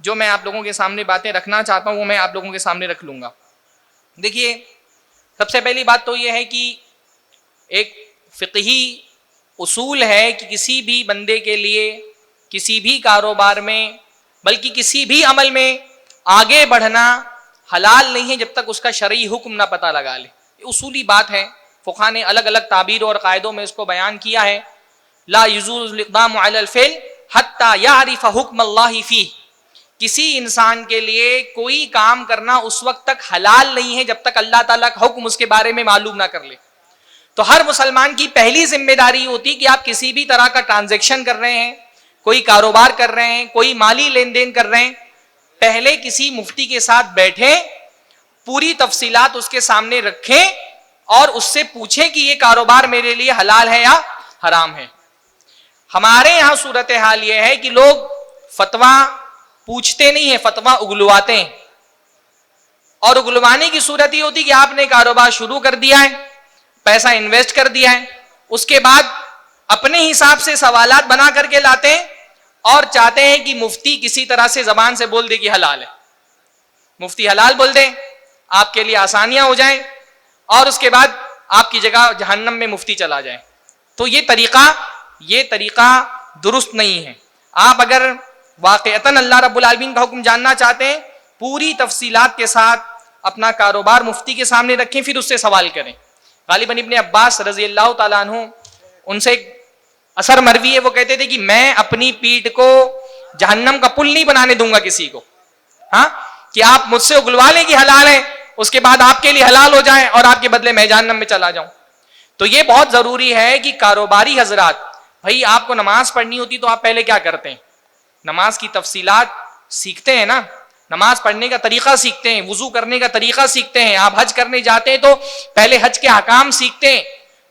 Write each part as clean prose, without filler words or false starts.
جو میں آپ لوگوں کے سامنے باتیں رکھنا چاہتا ہوں وہ میں آپ لوگوں کے سامنے رکھ لوں گا. دیکھیے سب سے پہلی بات تو یہ ہے کہ ایک فقہی اصول ہے کہ کسی بھی بندے کے لیے کسی بھی کاروبار میں بلکہ کسی بھی عمل میں آگے بڑھنا حلال نہیں ہے جب تک اس کا شرعی حکم نہ پتہ لگا لے. یہ اصولی بات ہے. فقہا نے الگ الگ تعبیروں اور قاعدوں میں اس کو بیان کیا ہے. لا یجوز الاقدام علی الفعل حتی یعرف حکم اللہ فیہ. کسی انسان کے لیے کوئی کام کرنا اس وقت تک حلال نہیں ہے جب تک اللہ تعالیٰ کا حکم اس کے بارے میں معلوم نہ کر لے. تو ہر مسلمان کی پہلی ذمہ داری ہوتی کہ آپ کسی بھی طرح کا ٹرانزیکشن کر رہے ہیں, کوئی کاروبار کر رہے ہیں, کوئی مالی لین دین کر رہے ہیں, پہلے کسی مفتی کے ساتھ بیٹھیں, پوری تفصیلات اس کے سامنے رکھیں اور اس سے پوچھیں کہ یہ کاروبار میرے لیے حلال ہے یا حرام ہے. ہمارے یہاں صورتحال یہ ہے کہ لوگ فتویٰ پوچھتے نہیں ہیں, فتویٰ اگلواتے ہیں. اور اگلوانے کی صورت یہ ہوتی کہ آپ نے کاروبار شروع کر دیا ہے, پیسہ انویسٹ کر دیا ہے, اس کے بعد اپنے حساب سے سوالات بنا کر کے لاتے ہیں اور چاہتے ہیں کہ مفتی کسی طرح سے زبان سے بول دے کہ حلال ہے. مفتی حلال بول دیں, آپ کے لیے آسانیاں ہو جائیں اور اس کے بعد آپ کی جگہ جہنم میں مفتی چلا جائے. تو یہ طریقہ درست نہیں ہے. آپ اگر واقعتاً اللہ رب العالمین کا حکم جاننا چاہتے ہیں, پوری تفصیلات کے ساتھ اپنا کاروبار مفتی کے سامنے رکھیں, پھر اس سے سوال کریں. غالباً ابن عباس رضی اللہ تعالیٰ عنہ, ان سے ایک اثر مروی ہے, وہ کہتے تھے کہ میں اپنی پیٹھ کو جہنم کا پل نہیں بنانے دوں گا کسی کو. ہاں, کہ آپ مجھ سے اگلوا لیں کہ حلال ہے, اس کے بعد آپ کے لیے حلال ہو جائیں اور آپ کے بدلے میں جہنم میں چلا جاؤں. تو یہ بہت ضروری ہے کہ کاروباری حضرات, بھائی آپ کو نماز پڑھنی ہوتی تو آپ پہلے کیا کرتے ہیں؟ نماز کی تفصیلات سیکھتے ہیں نا, نماز پڑھنے کا طریقہ سیکھتے ہیں, وضو کرنے کا طریقہ سیکھتے ہیں. آپ حج کرنے جاتے ہیں تو پہلے حج کے احکام سیکھتے ہیں.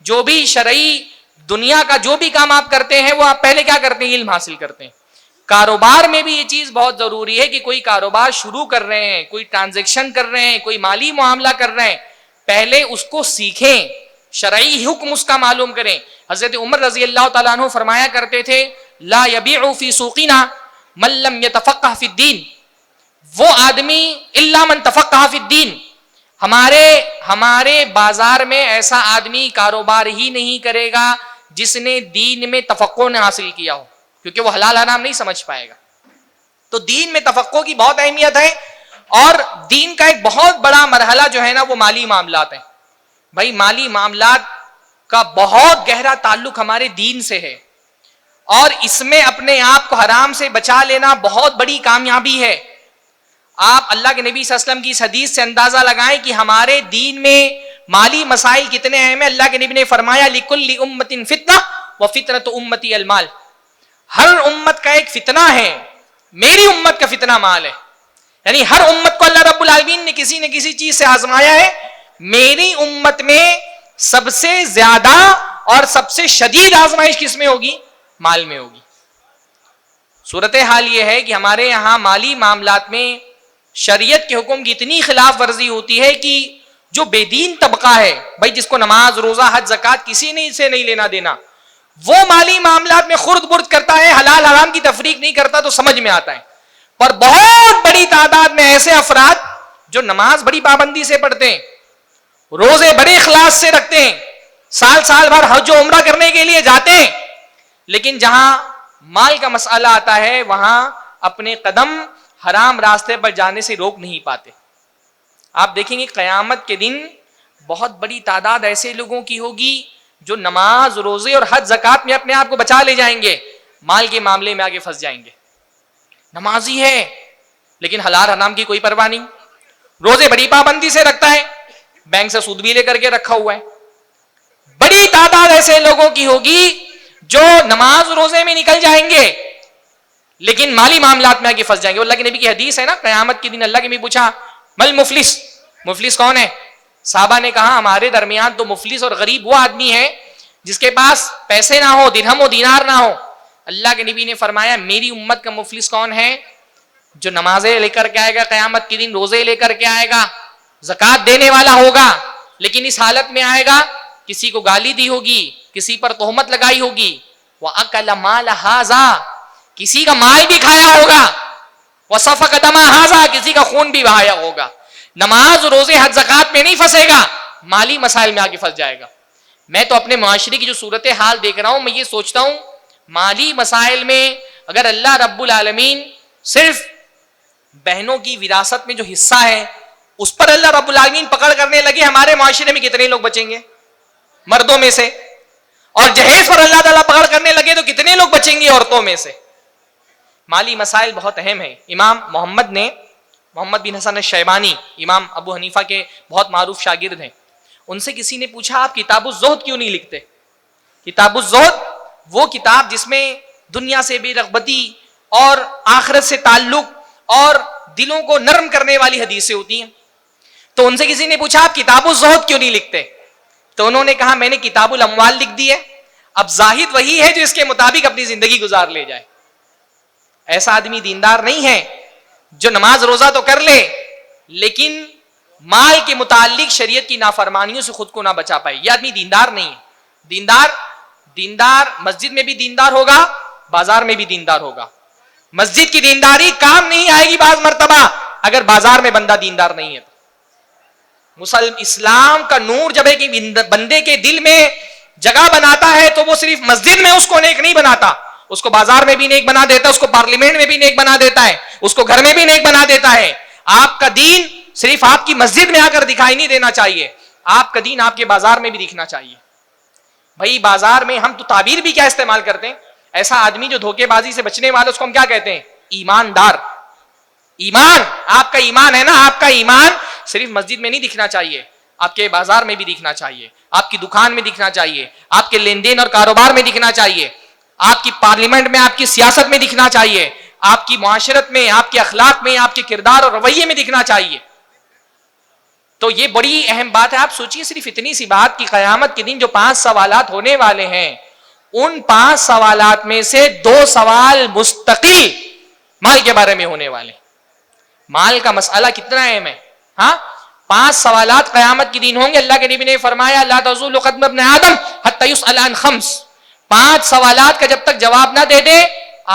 جو بھی شرعی دنیا کا جو بھی کام آپ کرتے ہیں وہ آپ پہلے کیا کرتے ہیں؟ علم حاصل کرتے ہیں. کاروبار میں بھی یہ چیز بہت ضروری ہے کہ کوئی کاروبار شروع کر رہے ہیں, کوئی ٹرانزیکشن کر رہے ہیں, کوئی مالی معاملہ کر رہے ہیں, پہلے اس کو سیکھیں, شرعی حکم اس کا معلوم کریں. حضرت عمر رضی اللہ تعالیٰ عنہ فرمایا کرتے تھے, لا یبیع فی سوقنا من لم یتفقہ فی الدین. وہ آدمی الا من تفقہ فی الدین, ہمارے بازار میں ایسا آدمی کاروبار ہی نہیں کرے گا جس نے دین میں تفقہ نہ حاصل کیا ہو, کیونکہ وہ حلال حرام نہیں سمجھ پائے گا. تو دین میں تفقہ کی بہت اہمیت ہے, اور دین کا ایک بہت بڑا مرحلہ جو ہے نا وہ مالی معاملات ہیں. بھائی مالی معاملات کا بہت گہرا تعلق ہمارے دین سے ہے, اور اس میں اپنے آپ کو حرام سے بچا لینا بہت بڑی کامیابی ہے. آپ اللہ کے نبی صلی اللہ علیہ وسلم کی اس حدیث سے اندازہ لگائیں کہ ہمارے دین میں مالی مسائل کتنے اہم ہیں. اللہ کے نبی نے فرمایا, لِكُلِّ أُمَّةٍ فِتْنَةٌ وَفِتْنَةُ أُمَّتِي الْمَالِ. ہر امت کا ایک فتنہ ہے, میری امت کا فتنہ مال ہے. یعنی ہر امت کو اللہ رب العالمین نے کسی نہ کسی چیز سے آزمایا ہے. میری امت میں سب سے زیادہ اور سب سے شدید آزمائش کس میں ہوگی؟ مال میں ہوگی. صورتحال یہ ہے کہ ہمارے یہاں مالی معاملات میں شریعت کے حکم کی اتنی خلاف ورزی ہوتی ہے کہ جو بے دین طبقہ ہے, بھائی جس کو نماز روزہ حج زکوٰۃ کسی نے سے نہیں لینا دینا, وہ مالی معاملات میں خرد برد کرتا ہے, حلال حرام کی تفریق نہیں کرتا تو سمجھ میں آتا ہے. پر بہت بڑی تعداد میں ایسے افراد جو نماز بڑی پابندی سے پڑھتے ہیں, روزے بڑے اخلاص سے رکھتے ہیں, سال بھر حج و عمرہ کرنے کے لیے جاتے ہیں, لیکن جہاں مال کا مسئلہ آتا ہے وہاں اپنے قدم حرام راستے پر جانے سے روک نہیں پاتے. آپ دیکھیں گے قیامت کے دن بہت بڑی تعداد ایسے لوگوں کی ہوگی جو نماز روزے اور حج زکوٰۃ میں اپنے آپ کو بچا لے جائیں گے, مال کے معاملے میں آگے پھنس جائیں گے. نمازی ہے لیکن حلال حرام کی کوئی پرواہ نہیں, روزے بڑی پابندی سے رکھتا ہے, بینک سے سود بھی لے کر کے رکھا ہوا ہے. بڑی تعداد ایسے لوگوں کی ہوگی جو نماز روزے میں نکل جائیں گے لیکن مالی معاملات میں آگے پھنس جائیں گے. اللہ کے نبی کی حدیث ہے نا, قیامت کے دن اللہ کے نبی پوچھا, مل مفلس, مفلس کون ہے؟ صحابہ نے کہا ہمارے درمیان تو مفلس اور غریب وہ آدمی ہے جس کے پاس پیسے نہ ہو, درہم و دینار نہ ہو. اللہ کے نبی نے فرمایا میری امت کا مفلس کون ہے؟ جو نمازیں لے کر کے آئے گا قیامت کے دن, روزے لے کر کے آئے گا, زکوٰۃ دینے والا ہوگا, لیکن اس حالت میں آئے گا کسی کو گالی دی ہوگی, کسی پر تہمت لگائی ہوگی, وَأَكَلَ مَالَ هَذَا, کسی کا مال بھی کھایا ہوگا, وَسَفَكَ دَمَ هَذَا، کسی کا خون بھی بہایا ہوگا. نماز روزے حج زکات میں نہیں پھنسے گا، مالی مسائل میں آگے پھنس جائے گا. میں تو اپنے معاشرے کی جو صورت حال دیکھ رہا ہوں، میں یہ سوچتا ہوں مالی مسائل میں اگر اللہ رب العالمین صرف بہنوں کی وراثت میں جو حصہ ہے اس پر اللہ رب العالمین پکڑ کرنے لگے، ہمارے معاشرے میں کتنے لوگ بچیں گے مردوں میں سے؟ اور جہیز پر اللہ تعالیٰ پکڑ کرنے لگے تو کتنے لوگ بچیں گے عورتوں میں سے؟ مالی مسائل بہت اہم ہیں. امام محمد بن حسن الشیبانی امام ابو حنیفہ کے بہت معروف شاگرد ہیں. ان سے کسی نے پوچھا آپ کتاب الزہد کیوں نہیں لکھتے؟ کتاب الزہد وہ کتاب جس میں دنیا سے بے رغبتی اور آخرت سے تعلق اور دلوں کو نرم کرنے والی حدیثیں ہوتی ہیں. تو ان سے کسی نے پوچھا آپ کتاب الزہد کیوں نہیں لکھتے؟ تو انہوں نے کہا میں نے کتاب الاموال لکھ دی ہے، اب زاہد وہی ہے جو اس کے مطابق اپنی زندگی گزار لے جائے. ایسا آدمی دیندار نہیں ہے جو نماز روزہ تو کر لے لیکن مال کے متعلق شریعت کی نافرمانیوں سے خود کو نہ بچا پائے. یہ آدمی دیندار نہیں ہے. دیندار مسجد میں بھی دیندار ہوگا، بازار میں بھی دیندار ہوگا. مسجد کی دینداری کام نہیں آئے گی بعض مرتبہ اگر بازار میں بندہ دیندار نہیں ہے. اسلام کا نور جب ایک بندے کے دل میں جگہ بناتا ہے تو وہ صرف مسجد میں اس کو نیک نہیں بناتا، اس کو بازار میں بھی نیک بنا دیتا ہے، اس کو پارلیمنٹ میں بھی نیک بنا دیتا ہے، اس کو گھر میں بھی نیک بنا دیتا ہے. آپ کا دین صرف آپ کی مسجد میں آ کر دکھائی نہیں دینا چاہیے، آپ کا دین آپ کے بازار میں بھی دکھنا چاہیے. بھائی بازار میں ہم تو تعبیر بھی کیا استعمال کرتے ہیں، ایسا آدمی جو دھوکے بازی سے بچنے والا اس کو ہم کیا کہتے ہیں؟ ایماندار. ایمان، آپ کا ایمان ہے نا، آپ کا ایمان صرف مسجد میں نہیں دکھنا چاہیے، آپ کے بازار میں بھی دکھنا چاہیے، آپ کی دکان میں دکھنا چاہیے، آپ کے لین دین اور کاروبار میں دکھنا چاہیے، آپ کی پارلیمنٹ میں، آپ کی سیاست میں دکھنا چاہیے، آپ کی معاشرت میں، آپ کے اخلاق میں، آپ کے کردار اور رویے میں دکھنا چاہیے. تو یہ بڑی اہم بات ہے. آپ سوچئے صرف اتنی سی بات کہ قیامت کے دن جو 5 سوالات ہونے والے ہیں ان 5 سوالات میں سے 2 سوال مستقل مال کے بارے میں ہونے والے. مال کا مسئلہ کتنا اہم ہے. ہاں 5 سوالات قیامت کے دن ہوں گے. اللہ کے نبی نے فرمایا لا تزول قدم ابن آدم حتی یسأل عن 5. 5 سوالات کا جب تک جواب نہ دے دے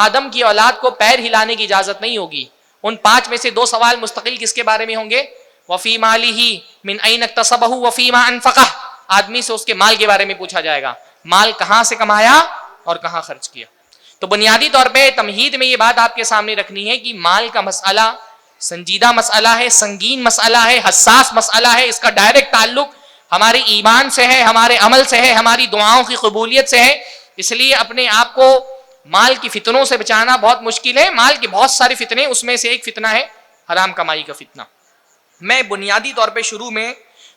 آدم کی اولاد کو پیر ہلانے کی اجازت نہیں ہوگی. ان 5 میں سے 2 سوال مستقل کس کے بارے میں ہوں گے؟ وفی مالہ من این اکتسبہ وفیما انفقہ. آدمی سے اس کے مال کے بارے میں پوچھا جائے گا، مال کہاں سے کمایا اور کہاں خرچ کیا. تو بنیادی طور پہ تمہید میں یہ بات آپ کے سامنے رکھنی ہے کہ مال کا مسئلہ سنجیدہ مسئلہ ہے، سنگین مسئلہ ہے، حساس مسئلہ ہے. اس کا ڈائریکٹ تعلق ہمارے ایمان سے ہے، ہمارے عمل سے ہے، ہماری دعاؤں کی قبولیت سے ہے. اس لیے اپنے آپ کو مال کی فتنوں سے بچانا بہت مشکل ہے. مال کے بہت سارے فتنے، اس میں سے ایک فتنہ ہے حرام کمائی کا فتنہ. میں بنیادی طور پہ شروع میں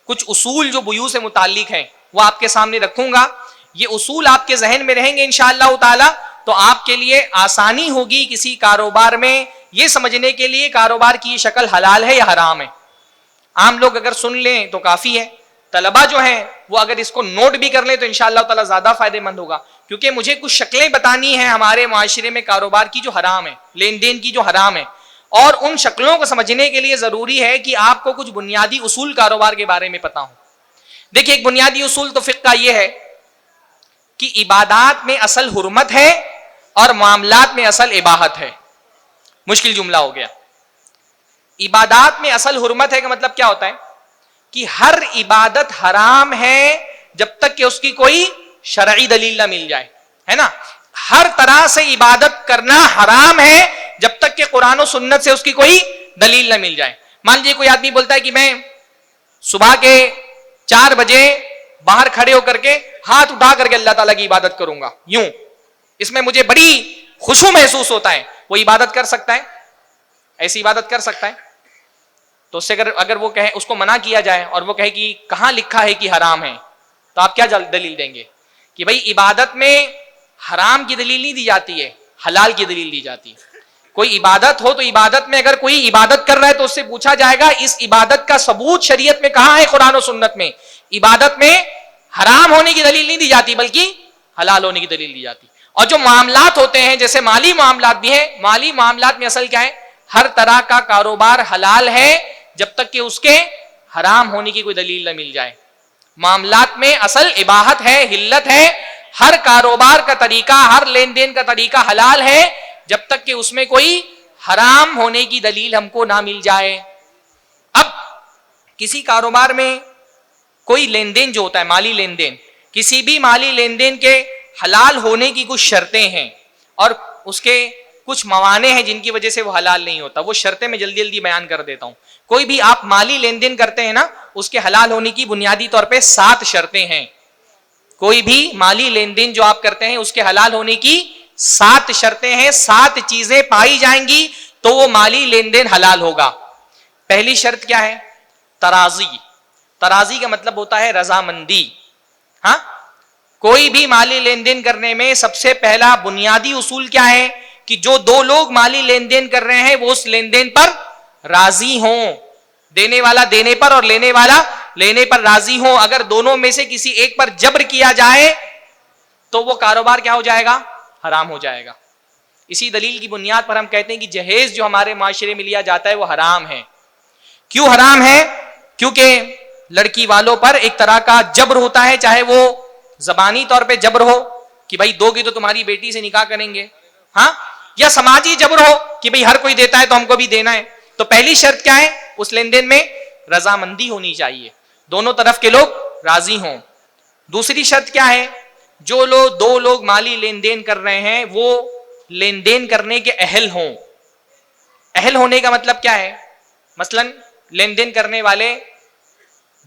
کچھ اصول جو بیوع سے متعلق ہیں وہ آپ کے سامنے رکھوں گا. یہ اصول آپ کے ذہن میں رہیں گے انشاءاللہ تعالی تو آپ کے لیے آسانی ہوگی کسی کاروبار میں یہ سمجھنے کے لیے کاروبار کی شکل حلال ہے یا حرام ہے. عام لوگ اگر سن لیں تو کافی ہے، طلبہ جو ہیں وہ اگر اس کو نوٹ بھی کر لیں تو انشاءاللہ تعالی زیادہ فائدہ مند ہوگا. کیونکہ مجھے کچھ شکلیں بتانی ہیں ہمارے معاشرے میں کاروبار کی جو حرام ہے، لین دین کی جو حرام ہے، اور ان شکلوں کو سمجھنے کے لیے ضروری ہے کہ آپ کو کچھ بنیادی اصول کاروبار کے بارے میں پتہ ہوں. دیکھیں ایک بنیادی اصول تو فقہ کا یہ ہے کہ عبادات میں اصل حرمت ہے اور معاملات میں اصل اباحت ہے. مشکل جملہ ہو گیا. عبادات میں اصل حرمت ہے کا مطلب کیا ہوتا ہے کہ ہر عبادت حرام ہے جب تک کہ اس کی کوئی شرعی دلیل نہ مل جائے، ہے نا. ہر طرح سے عبادت کرنا حرام ہے جب تک کہ قرآن و سنت سے اس کی کوئی دلیل نہ مل جائے. مان لیجیے کوئی آدمی بولتا ہے کہ میں صبح کے 4 بجے باہر کھڑے ہو کر کے ہاتھ اٹھا کر کے اللہ تعالیٰ کی عبادت کروں گا، یوں اس میں مجھے بڑی خوشو محسوس ہوتا ہے. وہ عبادت کر سکتا ہے؟ ایسی عبادت کر سکتا ہے؟ تو اس سے اگر وہ کہے، اس کو منع کیا جائے اور وہ کہے کہ کہاں لکھا ہے کہ حرام ہے، تو آپ کیا دلیل دیں گے کہ بھائی عبادت میں حرام کی دلیل نہیں دی جاتی ہے، حلال کی دلیل دی جاتی ہے. کوئی عبادت ہو تو عبادت میں اگر کوئی عبادت کر رہا ہے تو اس سے پوچھا جائے گا اس عبادت کا ثبوت شریعت میں کہاں ہے؟ قرآن و سنت میں. عبادت میں حرام ہونے کی دلیل نہیں دی جاتی بلکہ حلال ہونے کی دلیل دی جاتی. اور جو معاملات ہوتے ہیں جیسے مالی معاملات بھی ہیں، مالی معاملات میں اصل کیا ہے؟ ہر طرح کا کاروبار حلال ہے جب تک کہ اس کے حرام ہونے کی کوئی دلیل نہ مل جائے. معاملات میں اصل اباحت ہے، حلت ہے. ہر کاروبار کا طریقہ، ہر لین دین کا طریقہ حلال ہے جب تک کہ اس میں کوئی حرام ہونے کی دلیل ہم کو نہ مل جائے. اب کسی کاروبار میں کوئی لین دین جو ہوتا ہے مالی لین دین, کسی بھی مالی لین دین کے حلال ہونے کی کچھ شرطیں ہیں اور اس کے کچھ موانع ہیں جن کی وجہ سے وہ حلال نہیں ہوتا. وہ شرطیں میں جلدی جلدی بیان کر دیتا ہوں. کوئی بھی آپ مالی لین دین کرتے ہیں نا, اس کے حلال ہونے کی بنیادی طور پہ 7 شرطیں ہیں. کوئی بھی مالی لین دین جو آپ کرتے ہیں اس کے حلال ہونے کی 7 شرطیں ہیں. 7 چیزیں پائی جائیں گی تو وہ مالی لین دین حلال ہوگا. پہلی شرط کیا ہے؟ ترازی. ترازی کا مطلب ہوتا ہے رضامندی. ہاں, کوئی بھی مالی لین دین کرنے میں سب سے پہلا بنیادی اصول کیا ہے کہ جو 2 لوگ مالی لین دین کر رہے ہیں وہ اس لین دین پر راضی ہوں. دینے والا دینے پر اور لینے والا لینے پر راضی ہوں. اگر دونوں میں سے کسی ایک پر جبر کیا جائے تو وہ کاروبار کیا ہو جائے گا؟ حرام ہو جائے گا. اسی دلیل کی بنیاد پر ہم کہتے ہیں کہ جہیز جو ہمارے معاشرے میں لیا جاتا ہے وہ حرام ہے. کیوں حرام ہے؟ کیونکہ لڑکی والوں پر ایک طرح کا جبر ہوتا ہے, چاہے وہ زبانی طور پہ جبر ہو کہ بھائی دو گی تو تمہاری بیٹی سے نکاح کریں گے, ہاں, یا سماجی جبر ہو کہ بھئی ہر کوئی دیتا ہے تو ہم کو بھی دینا ہے. تو پہلی شرط کیا ہے؟ اس لین دین میں رضامندی ہونی چاہیے, دونوں طرف کے لوگ راضی ہوں. دوسری شرط کیا ہے؟ جو لوگ 2 لوگ مالی لین دین کر رہے ہیں وہ لین دین کرنے کے اہل ہوں. اہل ہونے کا مطلب کیا ہے؟ مثلا لین دین کرنے والے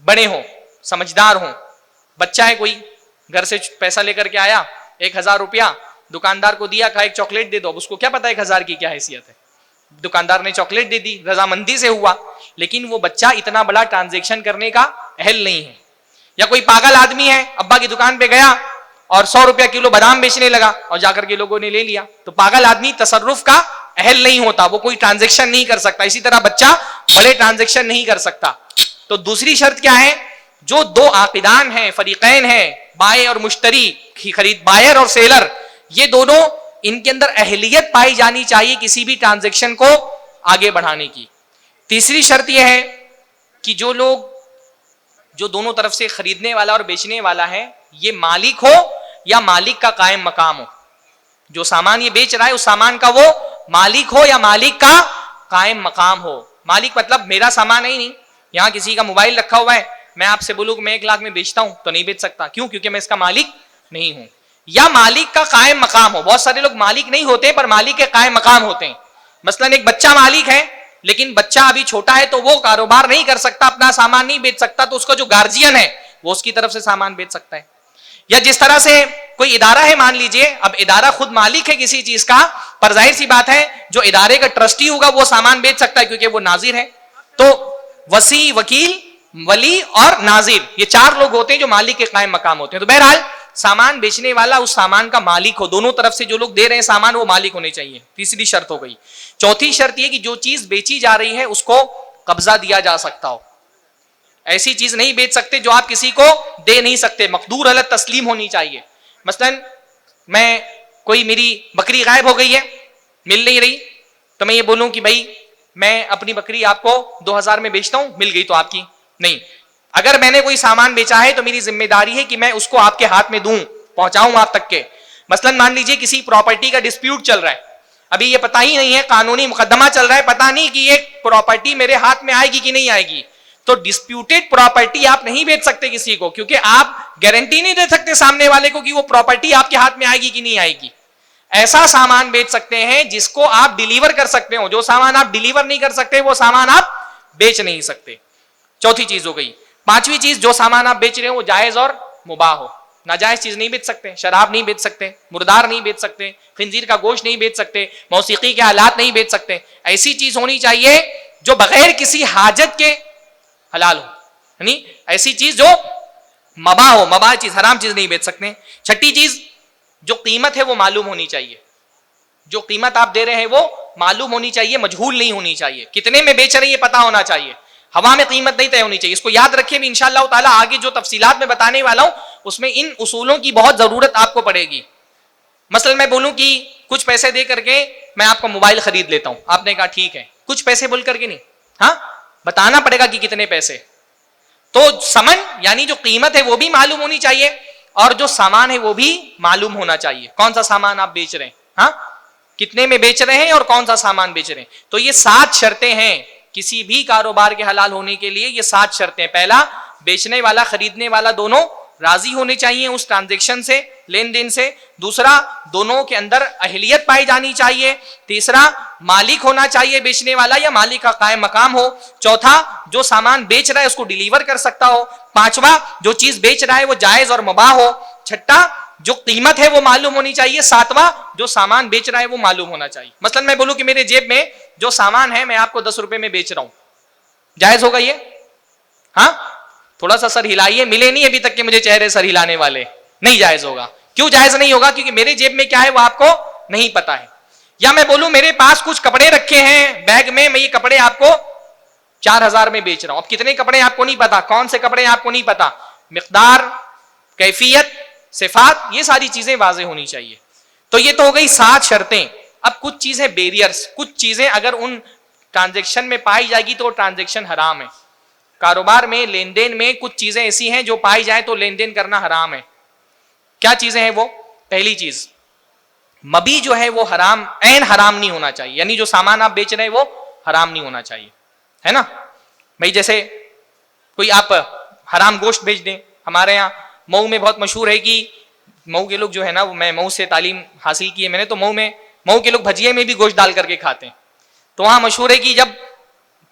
بڑے ہوں, سمجھدار ہوں. بچہ ہے کوئی, گھر سے پیسہ لے کر کے آیا, 1000 روپیہ دکاندار کو دیا, کہا ایک چاکلیٹ دے دو. اب اس کو کیا پتا 1000 کی کیا حیثیت ہے, دکاندار نے چاکلیٹ دے دی, رضامندی سے ہوا. لیکن وہ بچہ اتنا بڑا ٹرانزیکشن کرنے کا اہل نہیں ہے. یا کوئی پاگل آدمی ہے, ابا کی دکان پہ گیا اور 100 روپیہ کلو بادام بیچنے لگا اور جا کر کے لوگوں نے لے لیا. تو پاگل آدمی تصرف کا اہل نہیں ہوتا, وہ کوئی ٹرانزیکشن نہیں کر سکتا. اسی طرح بچہ بڑے ٹرانزیکشن نہیں کر سکتا. تو دوسری شرط کیا ہے؟ جو 2 عاقدان ہیں, فریقین ہیں, بائے اور مشتری, خرید بائر اور سیلر, یہ دونوں, ان کے اندر اہلیت پائی جانی چاہیے کسی بھی ٹرانزیکشن کو آگے بڑھانے کی. تیسری شرط یہ ہے کہ جو لوگ, جو دونوں طرف سے خریدنے والا اور بیچنے والا ہے, یہ مالک ہو یا مالک کا قائم مقام ہو. جو سامان یہ بیچ رہا ہے اس سامان کا وہ مالک ہو یا مالک کا قائم مقام ہو. مالک مطلب میرا سامان ہی نہیں, یہاں کسی کا موبائل رکھا ہوا ہے, میں آپ سے بولوں کہ میں 1 لاکھ میں بیچتا ہوں تو نہیں بیچ سکتا. کیوں؟ کیونکہ میں اس کا مالک نہیں ہوں. یا مالک کا قائم مقام ہو. بہت سارے لوگ مالک نہیں ہوتے پر مالک کے قائم مقام ہوتے ہیں. مثلا ایک بچہ مالک ہے لیکن بچہ ابھی چھوٹا ہے تو وہ کاروبار نہیں کر سکتا, اپنا سامان نہیں بیچ سکتا, تو اس کا جو گارجین ہے وہ اس کی طرف سے سامان بیچ سکتا ہے. یا جس طرح سے کوئی ادارہ ہے, مان لیجئے اب ادارہ خود مالک ہے کسی چیز کا, پر ظاہر سی بات ہے جو ادارے کا ٹرسٹی ہوگا وہ سامان بیچ سکتا ہے کیونکہ وہ ناظر ہے. تو وصی, وکیل, ولی اور ناظر, یہ 4 لوگ ہوتے ہیں جو مالک کے قائم مقام ہوتے ہیں. تو بہرحال سامان بیچنے والا اس سامان کا مالک ہو, دونوں طرف سے جو لوگ دے رہے ہیں سامان وہ مالک ہونے چاہیے. تیسری شرط ہو گئی. چوتھی شرط یہ کہ جو چیز بیچی جا رہی ہے اس کو قبضہ دیا جا سکتا ہو. ایسی چیز نہیں بیچ سکتے جو آپ کسی کو دے نہیں سکتے, مقدور علی تسلیم ہونی چاہیے. مثلا میں, کوئی میری بکری غائب ہو گئی ہے, مل نہیں رہی, تو میں یہ بولوں کہ بھائی میں اپنی بکری آپ کو 2000 میں بیچتا ہوں, مل گئی تو آپ کی نہیں. اگر میں نے کوئی سامان بیچا ہے تو میری ذمہ داری ہے کہ میں اس کو آپ کے ہاتھ میں دوں, پہنچاؤں آپ تک کے. مثلا مان لیجئے کسی پراپرٹی کا ڈسپیوٹ چل رہا ہے, ابھی یہ پتہ ہی نہیں ہے, قانونی مقدمہ چل رہا ہے, پتہ نہیں کہ یہ پراپرٹی میرے ہاتھ میں آئے گی کہ نہیں آئے گی. تو ڈسپیوٹڈ پراپرٹی آپ نہیں بیچ سکتے کسی کو, کیونکہ آپ گارنٹی نہیں دے سکتے سامنے والے کو کہ وہ پراپرٹی آپ کے ہاتھ میں آئے گی کہ نہیں آئے گی. ایسا سامان بیچ سکتے ہیں جس کو آپ ڈیلیور کر سکتے ہو. جو سامان آپ ڈیلیور نہیں کر سکتے وہ سامان آپ بیچ نہیں سکتے. چوتھی چیز ہو گئی. پانچویں چیز, جو سامان آپ بیچ رہے ہو وہ جائز اور مباح ہو. ناجائز چیز نہیں بیچ سکتے, شراب نہیں بیچ سکتے, مردار نہیں بیچ سکتے, خنزیر کا گوشت نہیں بیچ سکتے, موسیقی کے آلات نہیں بیچ سکتے. ایسی چیز ہونی چاہیے جو بغیر کسی حاجت کے حلال ہو, یعنی ایسی چیز جو مباح ہو, مباح چیز, حرام چیز نہیں بیچ سکتے. چھٹی چیز, جو قیمت ہے وہ معلوم ہونی چاہیے. جو قیمت آپ دے رہے ہیں وہ معلوم ہونی چاہیے, مجہول نہیں ہونی چاہیے. کتنے میں بیچ رہے ہیں یہ پتا ہونا چاہیے, ہوا میں قیمت نہیں طے ہونی چاہیے. اس کو یاد رکھیں بھی انشاءاللہ تعالی آگے جو تفصیلات میں بتانے والا ہوں اس میں ان اصولوں کی بہت ضرورت آپ کو پڑے گی. مثلا میں بولوں کہ کچھ پیسے دے کر کے میں آپ کو موبائل خرید لیتا ہوں, آپ نے کہا ٹھیک ہے, کچھ پیسے بول کر کے نہیں, ہاں بتانا پڑے گا کہ کتنے پیسے. تو سمن یعنی جو قیمت ہے وہ بھی معلوم ہونی چاہیے اور جو سامان ہے وہ بھی معلوم ہونا چاہیے. کون سا سامان آپ بیچ رہے ہیں, ہاں کتنے میں بیچ رہے ہیں اور کون سا سامان بیچ رہے ہیں. تو یہ 7 شرطیں ہیں کسی بھی کاروبار کے حلال ہونے کے لیے. یہ 7 شرطیں. پہلا، بیچنے والا خریدنے والا دونوں راضی ہونے چاہیے اس ٹرانزیکشن سے، لین دین سے. دوسرا، دونوں کے اندر اہلیت پائی جانی چاہیے. تیسرا، مالک ہونا چاہیے بیچنے والا یا مالک کا قائم مقام ہو. چوتھا، جو سامان بیچ رہا ہے اس کو ڈیلیور کر سکتا ہو. پانچواں، جو چیز بیچ رہا ہے وہ جائز اور مباح ہو. چھٹا، جو قیمت ہے وہ معلوم ہونی چاہیے. ساتواں، جو سامان بیچ رہا ہے وہ معلوم ہونا چاہیے. مثلا میں بولوں کہ میرے جیب میں جو سامان ہے میں آپ کو 10 روپے میں بیچ رہا ہوں، جائز ہوگا یہ؟ ہاں، تھوڑا سا سر ہلائیے. ملے نہیں ابھی تک کہ مجھے چہرے سر ہلانے والے. نہیں جائز ہوگا. کیوں جائز نہیں ہوگا؟ کیونکہ میرے جیب میں کیا ہے وہ آپ کو نہیں پتا ہے. یا میں بولوں میرے پاس کچھ کپڑے رکھے ہیں بیگ میں، میں یہ کپڑے آپ کو 4000 میں بیچ رہا ہوں. اب کتنے کپڑے آپ کو نہیں پتا، کون سے کپڑے آپ کو نہیں پتا، مقدار، کیفیت، صفات، یہ ساری چیزیں واضح ہونی چاہیے. تو یہ تو ہو گئی 7 شرطیں. اب کچھ چیزیں بیریئرز، کچھ چیزیں اگر ان ٹرانزیکشن میں پائی جائے گی تو ٹرانزیکشن حرام ہے. کاروبار میں، لین دین میں کچھ چیزیں ایسی ہیں جو پائی جائیں تو لین دین کرنا حرام ہے. کیا چیزیں ہیں وہ؟ پہلی چیز، مبی جو ہے وہ حرام، عین حرام نہیں ہونا چاہیے. یعنی جو سامان آپ بیچ رہے ہیں وہ حرام نہیں ہونا چاہیے، ہے نا. بھائی جیسے کوئی آپ حرام گوشت بیچ دیں. ہمارے یہاں مئو میں بہت مشہور ہے کہ مئو کے لوگ جو ہے نا، میں مئو سے تعلیم حاصل کی ہے میں نے، تو مئو کے لوگ بھجیے میں بھی گوشت ڈال کر کے کھاتے ہیں. تو وہاں مشہور ہے کہ جب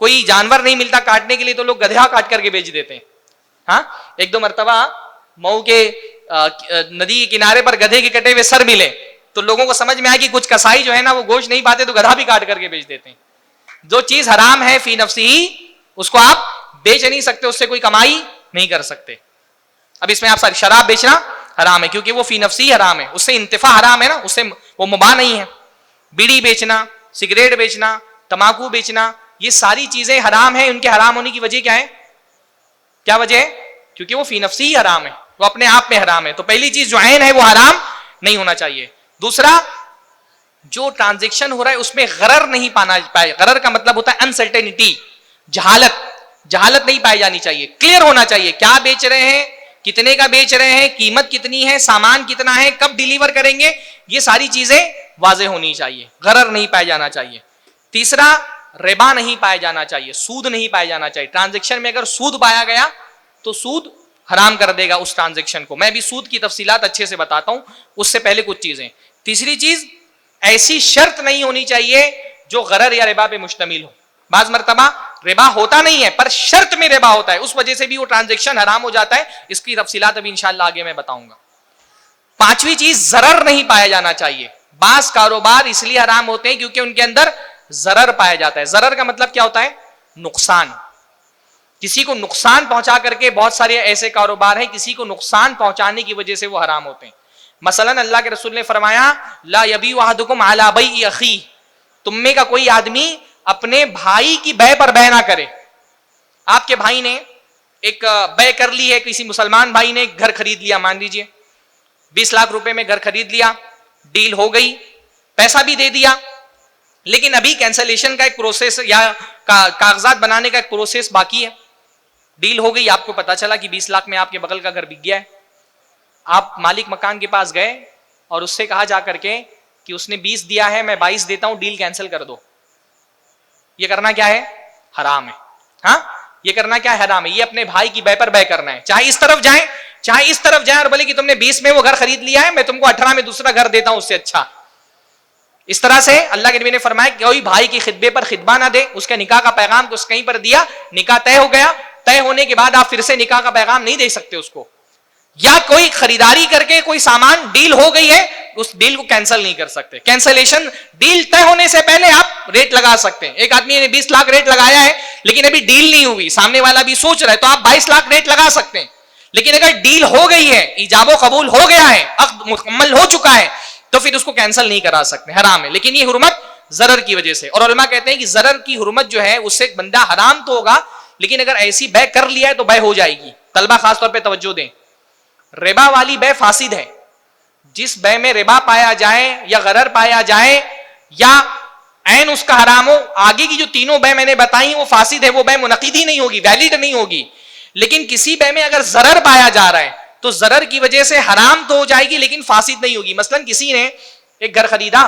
کوئی جانور نہیں ملتا کاٹنے کے لیے تو لوگ گدھا کاٹ کر کے بیچ دیتے ہیں. ہاں، 1-2 مرتبہ مئو کے ندی کے کنارے پر گدھے کے کٹے ہوئے سر ملے تو لوگوں کو سمجھ میں آیا کہ کچھ کسائی جو ہے نا وہ گوشت نہیں پاتے تو گدھا بھی کاٹ کر کے بیچ دیتے ہیں. جو چیز حرام ہے فی نفسی ہی، اس کو آپ بیچ نہیں سکتے، اس سے کوئی کمائی نہیں کر سکتے. اب اس میں آپ ساری شراب بیچنا حرام ہے کیونکہ وہ فی نفسی حرام ہے، اس سے انتفاع حرام ہے نا، اس سے وہ مباح نہیں ہے. بیڑی بیچنا، سگریٹ بیچنا، تمباکو بیچنا، یہ ساری چیزیں حرام ہیں. ان کے حرام ہونے کی وجہ کیا ہے؟ کیا وجہ ہے؟ کیونکہ وہ فی نفسی ہی حرام ہے، وہ اپنے آپ میں حرام ہے. تو پہلی چیز جو عین ہے وہ حرام نہیں ہونا چاہیے. دوسرا، جو ٹرانزیکشن ہو رہا ہے اس میں غرر نہیں پانا پائے. غرر کا مطلب ہوتا ہے انسرٹینٹی، جہالت نہیں پائی جانی چاہیے. کلیئر ہونا چاہیے کیا بیچ رہے ہیں، کتنے کا بیچ رہے ہیں، قیمت کتنی ہے، سامان کتنا ہے، کب ڈیلیور کریں گے، یہ ساری چیزیں واضح ہونی چاہیے. غرر نہیں پایا جانا چاہیے. تیسرا، ربا نہیں پایا جانا چاہیے، سود نہیں پایا جانا چاہیے. ٹرانزیکشن میں اگر سود پایا گیا تو سود حرام کر دے گا اس ٹرانزیکشن کو. میں بھی سود کی تفصیلات اچھے سے بتاتا ہوں، اس سے پہلے کچھ چیزیں. تیسری چیز، ایسی شرط نہیں ہونی چاہیے جو غرر یا ربا پہ مشتمل ہو. بعض مرتبہ ربا ہوتا نہیں ہے پر شرط میں ربا ہوتا ہے، اس وجہ سے بھی وہ ٹرانزیکشن حرام ہو جاتا ہے. اس کی تفصیلات ابھی انشاءاللہ آگے میں بتاؤں گا. پانچویں چیز، ضرر نہیں پایا جانا چاہیے. بعض کاروبار اس لیے حرام ہوتے ہیں کیونکہ ان کے اندر ضرر پایا جاتا ہے. ضرر کا مطلب کیا ہوتا ہے؟ نقصان. کسی کو نقصان پہنچا کر کے، بہت سارے ایسے کاروبار ہیں کسی کو نقصان پہنچانے کی وجہ سے وہ حرام ہوتے ہیں. مثلا اللہ کے رسول نے فرمایا لا یبیع احدکم علی بیع اخیہ، تم میں کا کوئی آدمی اپنے بھائی کی بے پر بے نہ کرے. آپ کے بھائی نے ایک بے کر لی ہے، کسی مسلمان بھائی نے گھر خرید لیا، مان لیجئے 20 لاکھ روپے میں گھر خرید لیا، ڈیل ہو گئی، پیسہ بھی دے دیا، لیکن ابھی کینسلیشن کا ایک پروسیس یا کاغذات بنانے کا ایک پروسیس باقی ہے. ڈیل ہو گئی، آپ کو پتا چلا کہ 20 لاکھ میں آپ کے بغل کا گھر بک گیا ہے. آپ مالک مکان کے پاس گئے اور اس سے کہا جا کر کے کہ اس نے 20 دیا ہے، میں 22 دیتا ہوں، ڈیل کینسل کر دو. یہ کرنا کیا ہے؟ حرام ہے. ہاں، یہ کرنا کیا ہے؟ حرام ہے. یہ اپنے بھائی کی بے پر بے کرنا ہے، چاہے اس طرف جائیں چاہے اس طرف جائیں، اور بولے کہ تم نے 20 میں وہ گھر خرید لیا ہے، میں تم کو 18 میں دوسرا گھر دیتا ہوں اس سے اچھا. اس طرح سے اللہ کے نبی نے فرمایا کہ کوئی بھائی کی خطبے پر خطبہ نہ دے. اس کے نکاح کا پیغام کو اس کہیں پر دیا، نکاح طے ہو گیا، طے ہونے کے بعد آپ پھر سے نکاح کا پیغام نہیں دے سکتے اس کو. یا کوئی خریداری کر کے کوئی سامان ڈیل ہو گئی ہے، اس ڈیل کو کینسل نہیں کر سکتے. کینسلیشن ڈیل طے ہونے سے پہلے آپ ریٹ لگا سکتے ہیں. ایک آدمی نے 20 لاکھ ریٹ لگایا ہے لیکن ابھی ڈیل نہیں ہوئی، سامنے والا بھی سوچ رہا ہے، تو آپ 22 لاکھ ریٹ لگا سکتے ہیں. لیکن اگر ڈیل ہو گئی ہے، ایجاب و قبول ہو گیا ہے، عقد مکمل ہو چکا ہے، تو پھر اس کو کینسل نہیں کرا سکتے، حرام ہے. لیکن یہ حرمت ضرر کی وجہ سے، اور علماء کہتے ہیں کہ ضرر کی حرمت جو ہے اس سے بندہ حرام تو ہوگا، لیکن اگر ایسی بے کر لیا ہے تو بے ہو جائے گی. طلبہ خاص طور پہ توجہ دیں، ربا والی بے فاسد ہے. جس بے میں ربا پایا جائے یا غرر پایا جائے یا عین اس کا حرام ہو، آگے کی جو تینوں بے میں نے بتائی وہ فاسد ہے، وہ بے منعقد ہی نہیں ہوگی، ویلڈ نہیں ہوگی. لیکن کسی بے میں اگر ضرر پایا جا رہا ہے تو ضرر کی وجہ سے حرام تو ہو جائے گی لیکن فاسد نہیں ہوگی. مثلا کسی نے ایک گھر خریدا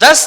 10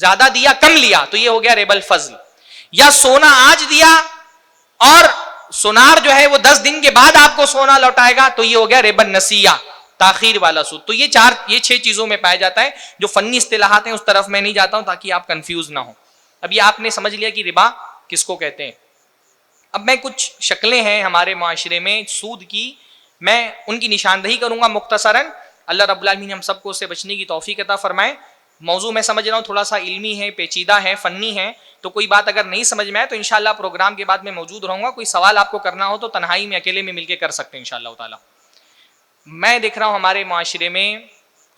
زیادہ دیا کم لیا تو یہ ہو گیا ربا الفضل. یا سونا آج دیا اور سونار جو ہے وہ 10 دن کے بعد آپ کو سونا لوٹائے گا تو یہ ہو گیا ربا النسیہ, تاخیر والا سود. تو یہ 6 چیزوں میں پایا جاتا ہے. جو فنی اصطلاحات ہیں اس طرف میں نہیں جاتا ہوں تاکہ آپ کنفیوز نہ ہو. اب یہ آپ نے سمجھ لیا کہ ربا کس کو کہتے ہیں. اب میں کچھ شکلیں ہیں ہمارے معاشرے میں سود کی, میں ان کی نشاندہی کروں گا مختصراً. اللہ رب العالمین ہم سب کو اس سے بچنے کی توفیق عطا فرمائے. موضوع میں سمجھ رہا ہوں تھوڑا سا علمی ہے, پیچیدہ ہے, فنی ہے, تو کوئی بات اگر نہیں سمجھ میں آئے تو انشاءاللہ پروگرام کے بعد میں موجود رہوں گا. کوئی سوال آپ کو کرنا ہو تو تنہائی میں اکیلے میں مل کے کر سکتے ہیں انشاءاللہ تعالی. میں دیکھ رہا ہوں ہمارے معاشرے میں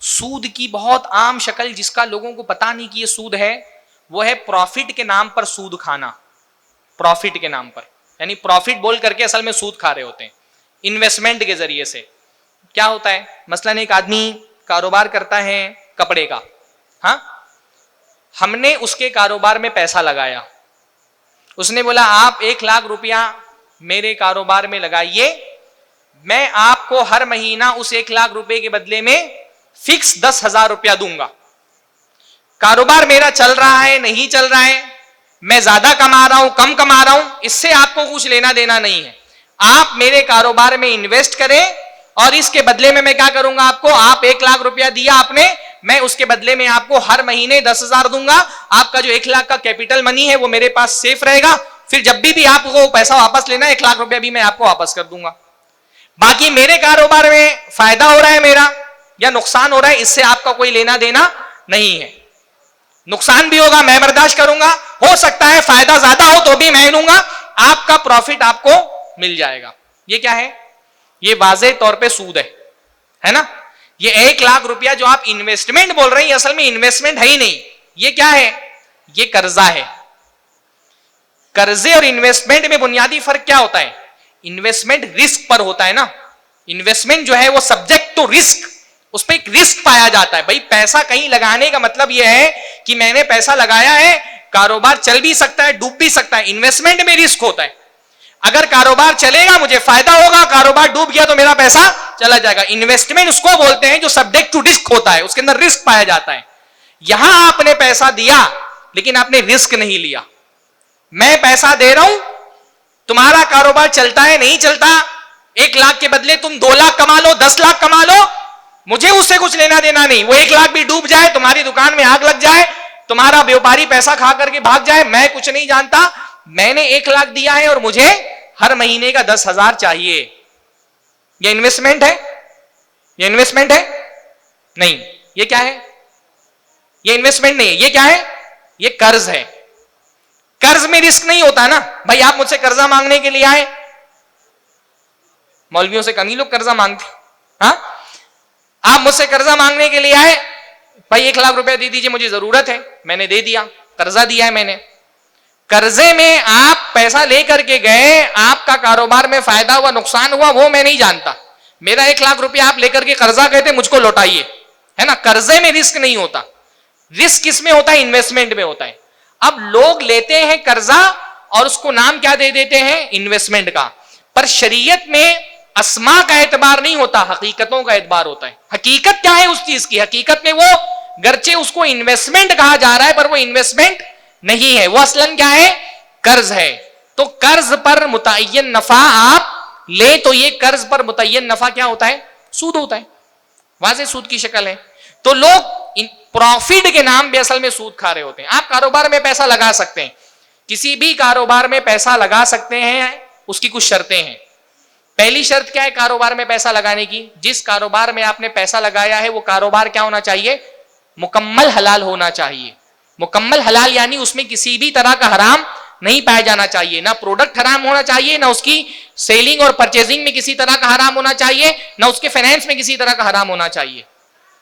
سود کی بہت عام شکل جس کا لوگوں کو پتہ نہیں کہ یہ سود ہے, وہ ہے پروفٹ کے نام پر سود کھانا. پروفٹ کے نام پر, یعنی پروفٹ بول کر کے اصل میں سود کھا رہے ہوتے ہیں انویسٹمنٹ کے ذریعے سے. کیا ہوتا ہے, مثلاً ایک آدمی کاروبار کرتا ہے کپڑے کا, ہاں, ہم نے اس کے کاروبار میں پیسہ لگایا. اس نے بولا آپ 1 لاکھ روپیہ میرے کاروبار میں لگائیے, میں آپ کو ہر مہینہ اس 1 لاکھ روپے کے بدلے میں فکس 10,000 روپیہ دوں گا. کاروبار میرا چل رہا ہے نہیں چل رہا ہے, میں زیادہ کما رہا ہوں کم کما رہا ہوں, اس سے آپ کو کچھ لینا دینا نہیں ہے. آپ میرے کاروبار میں انویسٹ کریں اور اس کے بدلے میں کیا کروں گا آپ کو, آپ 1 لاکھ روپیہ دیا آپ نے, میں اس کے بدلے میں آپ کو ہر مہینے 10,000 دوں گا. آپ کا جو 1 لاکھ کا کیپٹل منی ہے وہ میرے پاس سیف رہے گا. پھر جب بھی آپ کو پیسہ واپس لینا 1 لاکھ روپیہ بھی میں آپ کو واپس کر دوں گا. باقی میرے کاروبار میں فائدہ ہو رہا ہے میرا یا نقصان ہو رہا ہے, اس سے آپ کا کوئی لینا دینا نہیں ہے. نقصان بھی ہوگا میں برداشت کروں گا, ہو سکتا ہے فائدہ زیادہ ہو تو بھی میں لوں گا, آپ کا پروفٹ آپ کو مل جائے گا. یہ کیا ہے, یہ واضح طور پہ سود ہے نا. یہ 1 لاکھ روپیہ جو آپ انویسٹمنٹ بول رہے ہیں اصل میں انویسٹمنٹ ہے ہی نہیں. یہ کیا ہے, یہ قرضہ ہے. قرضے اور انویسٹمنٹ میں بنیادی فرق کیا ہوتا ہے, انویسٹمنٹ رسک پر ہوتا ہے نا. انویسٹمنٹ جو ہے وہ سبجیکٹ ٹو رسک, اس پہ ایک رسک پایا جاتا ہے. بھائی پیسہ کہیں لگانے کا مطلب یہ ہے کہ میں نے پیسہ لگایا ہے, کاروبار چل بھی سکتا ہے ڈوب بھی سکتا ہے. انویسٹمنٹ میں رسک ہوتا ہے, اگر کاروبار چلے گا مجھے فائدہ ہوگا, کاروبار ڈوب گیا تو میرا پیسہ چلا جائے گا. انویسٹمنٹ اس کو بولتے ہیں جو سبجیکٹ ٹو رسک ہوتا ہے, اس کے اندر رسک پایا جاتا ہے. یہاں آپ نے پیسہ دیا لیکن آپ نے رسک نہیں لیا. میں پیسہ دے رہا ہوں, تمہارا کاروبار چلتا ہے نہیں چلتا, 1 لاکھ کے بدلے تم 2 لاکھ کما لو 10 لاکھ کما لو, مجھے اس سے کچھ لینا دینا نہیں. وہ 1 لاکھ بھی ڈوب جائے, تمہاری دکان میں آگ لگ جائے, تمہارا بیوپاری پیسہ کھا کر کے بھاگ جائے, میں کچھ نہیں جانتا. میں نے 1 لاکھ دیا ہے اور مجھے ہر مہینے کا 10,000 چاہیے. یہ انویسٹمنٹ ہے, یہ انویسٹمنٹ ہے نہیں. یہ کیا ہے, یہ انویسٹمنٹ نہیں ہے. یہ کیا ہے, یہ قرض ہے. قرض میں رسک نہیں ہوتا نا. بھائی آپ مجھ سے قرضہ مانگنے کے لیے آئے, مولویوں سے کم ہی لوگ قرضہ مانگتے, ہاں, آپ مجھ سے قرضہ مانگنے کے لیے آئے, بھائی 1 لاکھ روپے دے دیجیے مجھے ضرورت ہے, میں نے دے دیا, قرضہ دیا ہے میں نے. قرضے میں آپ پیسہ لے کر کے گئے, آپ کا کاروبار میں فائدہ ہوا نقصان ہوا وہ میں نہیں جانتا. میرا 1 لاکھ روپیہ آپ لے کر کے قرضہ کہتے مجھ کو لوٹائیے, ہے نا. قرضے میں رسک نہیں ہوتا, رسک کس میں ہوتا ہے, انویسٹمنٹ میں ہوتا ہے. اب لوگ لیتے ہیں قرضہ اور اس کو نام کیا دے دیتے ہیں, انویسٹمنٹ کا. پر شریعت میں اسما کا اعتبار نہیں ہوتا, حقیقتوں کا اعتبار ہوتا ہے. حقیقت کیا ہے اس چیز کی, حقیقت میں وہ گرچہ اس کو انویسٹمنٹ کہا جا رہا ہے پر وہ انویسٹمنٹ نہیں ہے, وہ اصلاً کیا ہے, قرض ہے. تو قرض پر متعین نفع آپ لے تو یہ قرض پر متعین نفع کیا ہوتا ہے, سود ہوتا ہے. واضح سود کی شکل ہے. تو لوگ پروفٹ کے نام پہ اصل میں سود کھا رہے ہوتے ہیں. آپ کاروبار میں پیسہ لگا سکتے ہیں, کسی بھی کاروبار میں پیسہ لگا سکتے ہیں, اس کی کچھ شرطیں ہیں. پہلی شرط کیا ہے کاروبار میں پیسہ لگانے کی, جس کاروبار میں آپ نے پیسہ لگایا ہے وہ کاروبار کیا ہونا چاہیے, مکمل حلال ہونا چاہیے. مکمل حلال یعنی اس میں کسی بھی طرح کا حرام نہیں پایا جانا چاہیے, نہ پروڈکٹ حرام ہونا چاہیے, نہ اس کی سیلنگ اور پرچیزنگ میں کسی طرح کا حرام ہونا چاہیے, نہ اس کے فائنینس میں کسی طرح کا حرام ہونا چاہیے.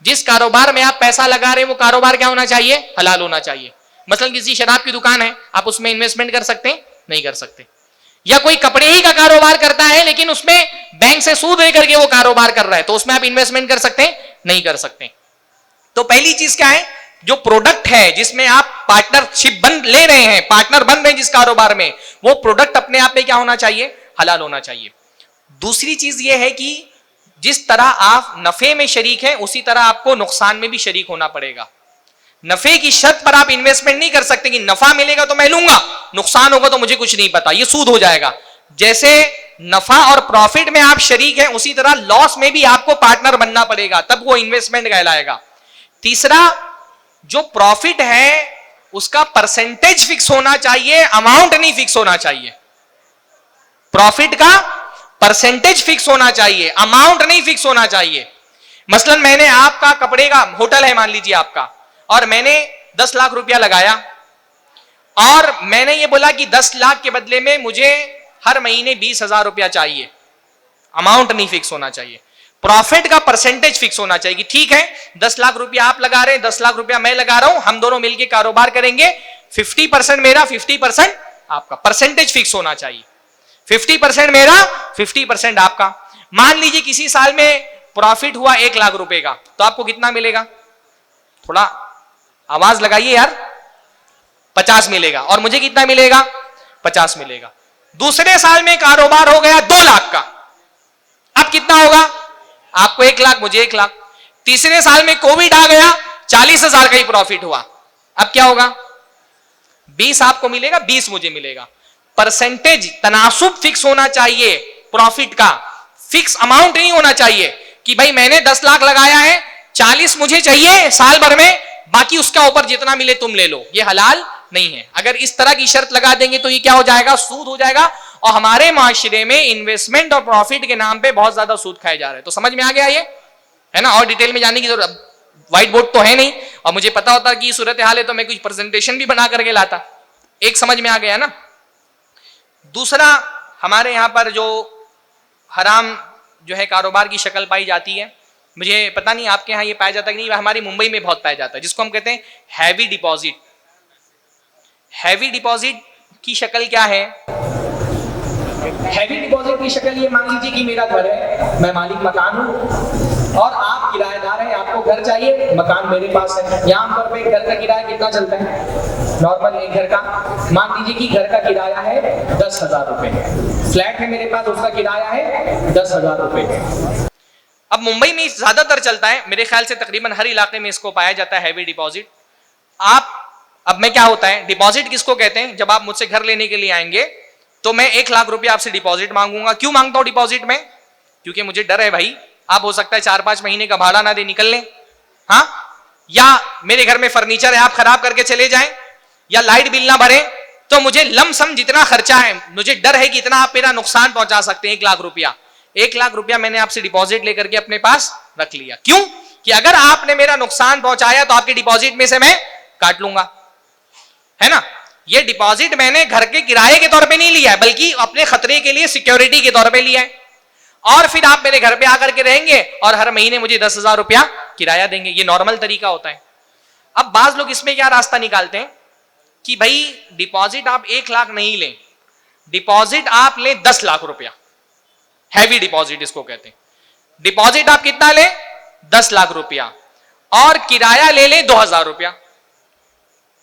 جس کاروبار میں آپ پیسہ لگا رہے ہیں وہ کاروبار کیا ہونا چاہیے, حلال ہونا چاہیے. مثلا کسی شراب کی دکان ہے, آپ اس میں انویسٹمنٹ کر سکتے ہیں, نہیں کر سکتے. یا کوئی کپڑے ہی کا کاروبار کرتا ہے لیکن اس میں بینک سے سود لے کر کے وہ کاروبار کر رہا ہے, تو اس میں آپ انویسٹمنٹ کر سکتے ہیں, نہیں کر سکتے. تو پہلی چیز کیا ہے, جو پروڈکٹ ہے جس میں آپ پارٹنرشپ لے رہے ہیں, پارٹنر بن رہے ہیں جس کاروبار میں, وہ پروڈکٹ اپنے آپ میں کیا ہونا چاہیے, حلال ہونا چاہیے. دوسری چیز یہ ہے کہ جس طرح آپ نفع میں شریک ہیں اسی طرح آپ کو نقصان میں بھی شریک ہونا پڑے گا. نفے کی شرط پر آپ انویسٹمنٹ نہیں کر سکتے کہ نفع ملے گا تو میں لوں گا, نقصان ہوگا تو مجھے کچھ نہیں پتا, یہ سود ہو جائے گا. جیسے نفع اور پروفٹ میں آپ شریک ہیں, اسی طرح لاس میں بھی آپ کو پارٹنر بننا پڑے گا, تب وہ انویسٹمنٹ کہلائے گا. تیسرا, جو پروفٹ ہے اس کا پرسنٹیج فکس ہونا چاہیے, اماؤنٹ نہیں فکس ہونا چاہیے. پروفٹ کا پرسنٹیج فکس ہونا چاہیے, اماؤنٹ نہیں فکس ہونا چاہیے. مثلا میں نے آپ کا کپڑے کا ہوٹل ہے مان لیجیے آپ کا, اور میں نے 10 لاکھ روپیہ لگایا, اور میں نے یہ بولا کہ 10 لاکھ کے بدلے میں مجھے ہر مہینے 20,000 روپیہ چاہیے. اماؤنٹ نہیں فکس ہونا چاہیے, پروفٹ کا پرسنٹیج فکس ہونا چاہیے کہ ٹھیک ہے 10 لاکھ روپیہ آپ لگا رہے ہیں, 10 لاکھ روپیہ میں لگا رہا ہوں, ہم دونوں مل کے کاروبار کریں گے, 50% میرا 50% آپ کا, پرسنٹیج فکس ہونا چاہیے. 50% میرا 50% آپ کا. مان لیجیے کسی سال میں پروفٹ ہوا 1 لاکھ روپے کا, تو آپ کو کتنا ملے گا؟ تھوڑا آواز لگائیے یار. 50 ملے گا, اور مجھے کتنا ملے گا؟ 50 ملے گا. دوسرے سال میں کاروبار ہو گیا 2 لاکھ کا, اب کتنا ہوگا؟ آپ کو 1 لاکھ, مجھے 1 لاکھ. تیسرے سال میں کووڈ آ گیا, 40,000 کا ہی پروفٹ ہوا, اب کیا ہوگا؟ 20 آپ کو ملے گا, 20 مجھے ملے گا. پرسنٹیج تناسب فکس ہونا چاہیے پروفٹ کا, فکس اماؤنٹ نہیں ہونا چاہیے کہ بھائی میں نے 10 لاکھ لگایا ہے, 40 مجھے چاہیے سال بھر میں, باقی اس کا اوپر جتنا ملے تم لے لو. یہ حلال نہیں ہے. اگر اس طرح کی شرط لگا دیں گے تو یہ کیا ہو جائے گا؟ سود ہو جائے گا. اور ہمارے معاشرے میں انویسٹمنٹ اور پروفٹ کے نام پہ بہت زیادہ سود کھائے جا رہے ہیں. تو سمجھ میں آ گیا یہ ہے نا, اور ڈیٹیل میں جانے کی ضرورت, وائٹ بورڈ تو ہے نہیں, اور مجھے پتا ہوتا کہ یہ صورتحال ہے تو میں کچھ پریزنٹیشن بھی بنا کر کے لاتا. ایک سمجھ میں آ گیا نا. دوسرا, ہمارے یہاں پر جو حرام جو ہے کاروبار کی شکل پائی جاتی ہے, مجھے پتا نہیں آپ کے ہاں یہ پایا جاتا ہے کہ نہیں, ہماری ممبئی میں بہت پایا جاتا ہے, جس کو ہم کہتے ہیں ہیوی ڈپازٹ. ہیوی ڈپازٹ کی شکل کیا ہے؟ ہیوی ڈپازٹ کی شکل یہ مان لیجیے کہ میرا گھر ہے, میں مالک مکان ہوں, اور آپ کرایہ دار ہیں, آپ کو گھر چاہیے, مکان میرے پاس ہے. یہاں عام طور پہ گھر کا کرایہ کتنا چلتا ہے نارمل ایک گھر کا؟ مان لیجیے کہ گھر کا کرایہ ہے 10,000 روپے, فلیٹ ہے میرے پاس, اس کا کرایہ ہے 10,000 روپے. اب ممبئی میں زیادہ تر چلتا ہے, میرے خیال سے تقریباً ہر علاقے میں اس کو پایا جاتا ہے ہیوی ڈپازٹ. آپ اب میں کیا ہوتا ہے, ڈپازٹ کس کو کہتے ہیں؟ جب آپ مجھ سے گھر لینے کے لیے آئیں گے تو میں 1 لاکھ روپیہ آپ سے ڈپازٹ مانگوں گا. کیوں مانگتا ہوں ڈپازٹ میں؟ کیونکہ مجھے ڈر ہے بھائی, آپ ہو سکتا ہے 4-5 مہینے کا بھاڑا نہ دے نکل لیں, ہاں, یا میرے گھر میں فرنیچر ہے آپ خراب کر کے چلے جائیں, یا لائٹ بل نہ بھریں, تو مجھے لم سم جتنا خرچہ ہے مجھے ڈر ہے کہ اتنا آپ میرا نقصان پہنچا سکتے ہیں. 1 لاکھ روپیہ 1 لاکھ روپیہ میں نے آپ سے ڈپازٹ لے کر کے اپنے پاس رکھ لیا. کیوں؟ کہ اگر آپ نے میرا نقصان پہنچایا تو آپ کے ڈپازٹ میں سے میں کاٹ لوں گا, ہے نا. یہ ڈپازٹ میں نے گھر کے کرائے کے طور پہ نہیں لیا ہے, بلکہ اپنے خطرے کے لیے سیکیورٹی کے طور پہ لیا ہے. اور پھر آپ میرے گھر پہ آ کر کے رہیں گے اور ہر مہینے مجھے 10,000 روپیہ کرایہ دیں گے. یہ نارمل طریقہ ہوتا ہے. اب بعض لوگ اس میں کیا راستہ نکالتے ہیں کہ بھائی ڈپازٹ آپ 1 لاکھ نہیں لیں, ڈپازٹ آپ لیں 10 لاکھ روپیہ. ہیوی ڈپازٹ اس کو کہتے ہیں. ڈپازٹ آپ کتنا لیں؟ 10 لاکھ روپیہ, اور کرایہ لے لیں 2,000 روپیہ,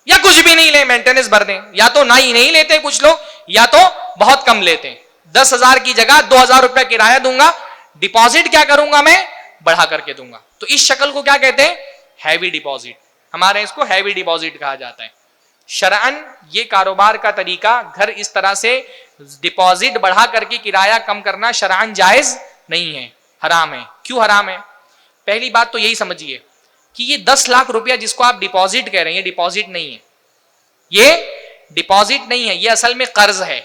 یا کچھ بھی نہیں لیں, مینٹیننس بھر دیں. یا تو نہ ہی نہیں لیتے کچھ لوگ, یا تو بہت کم لیتے ہیں. 10,000 کی جگہ 2,000 روپیہ کرایہ دوں گا, ڈپازٹ کیا کروں گا میں؟ بڑھا کر کے دوں گا. تو اس شکل کو کیا کہتے ہیں؟ Heavy deposit. ہمارے اس کو ہیوی ڈپازٹ کہا جاتا ہے. شرعن یہ کاروبار کا طریقہ, گھر اس طرح سے ڈپازٹ بڑھا کر کے کرایہ کم کرنا شرعن جائز نہیں ہے, حرام ہے. کیوں حرام ہے؟ پہلی بات تو یہی سمجھیے کہ یہ 10 لاکھ روپیہ جس کو آپ ڈپازٹ کہہ رہے ہیں, یہ ڈپازٹ نہیں ہے, یہ ڈپازٹ نہیں ہے, یہ اصل میں قرض ہے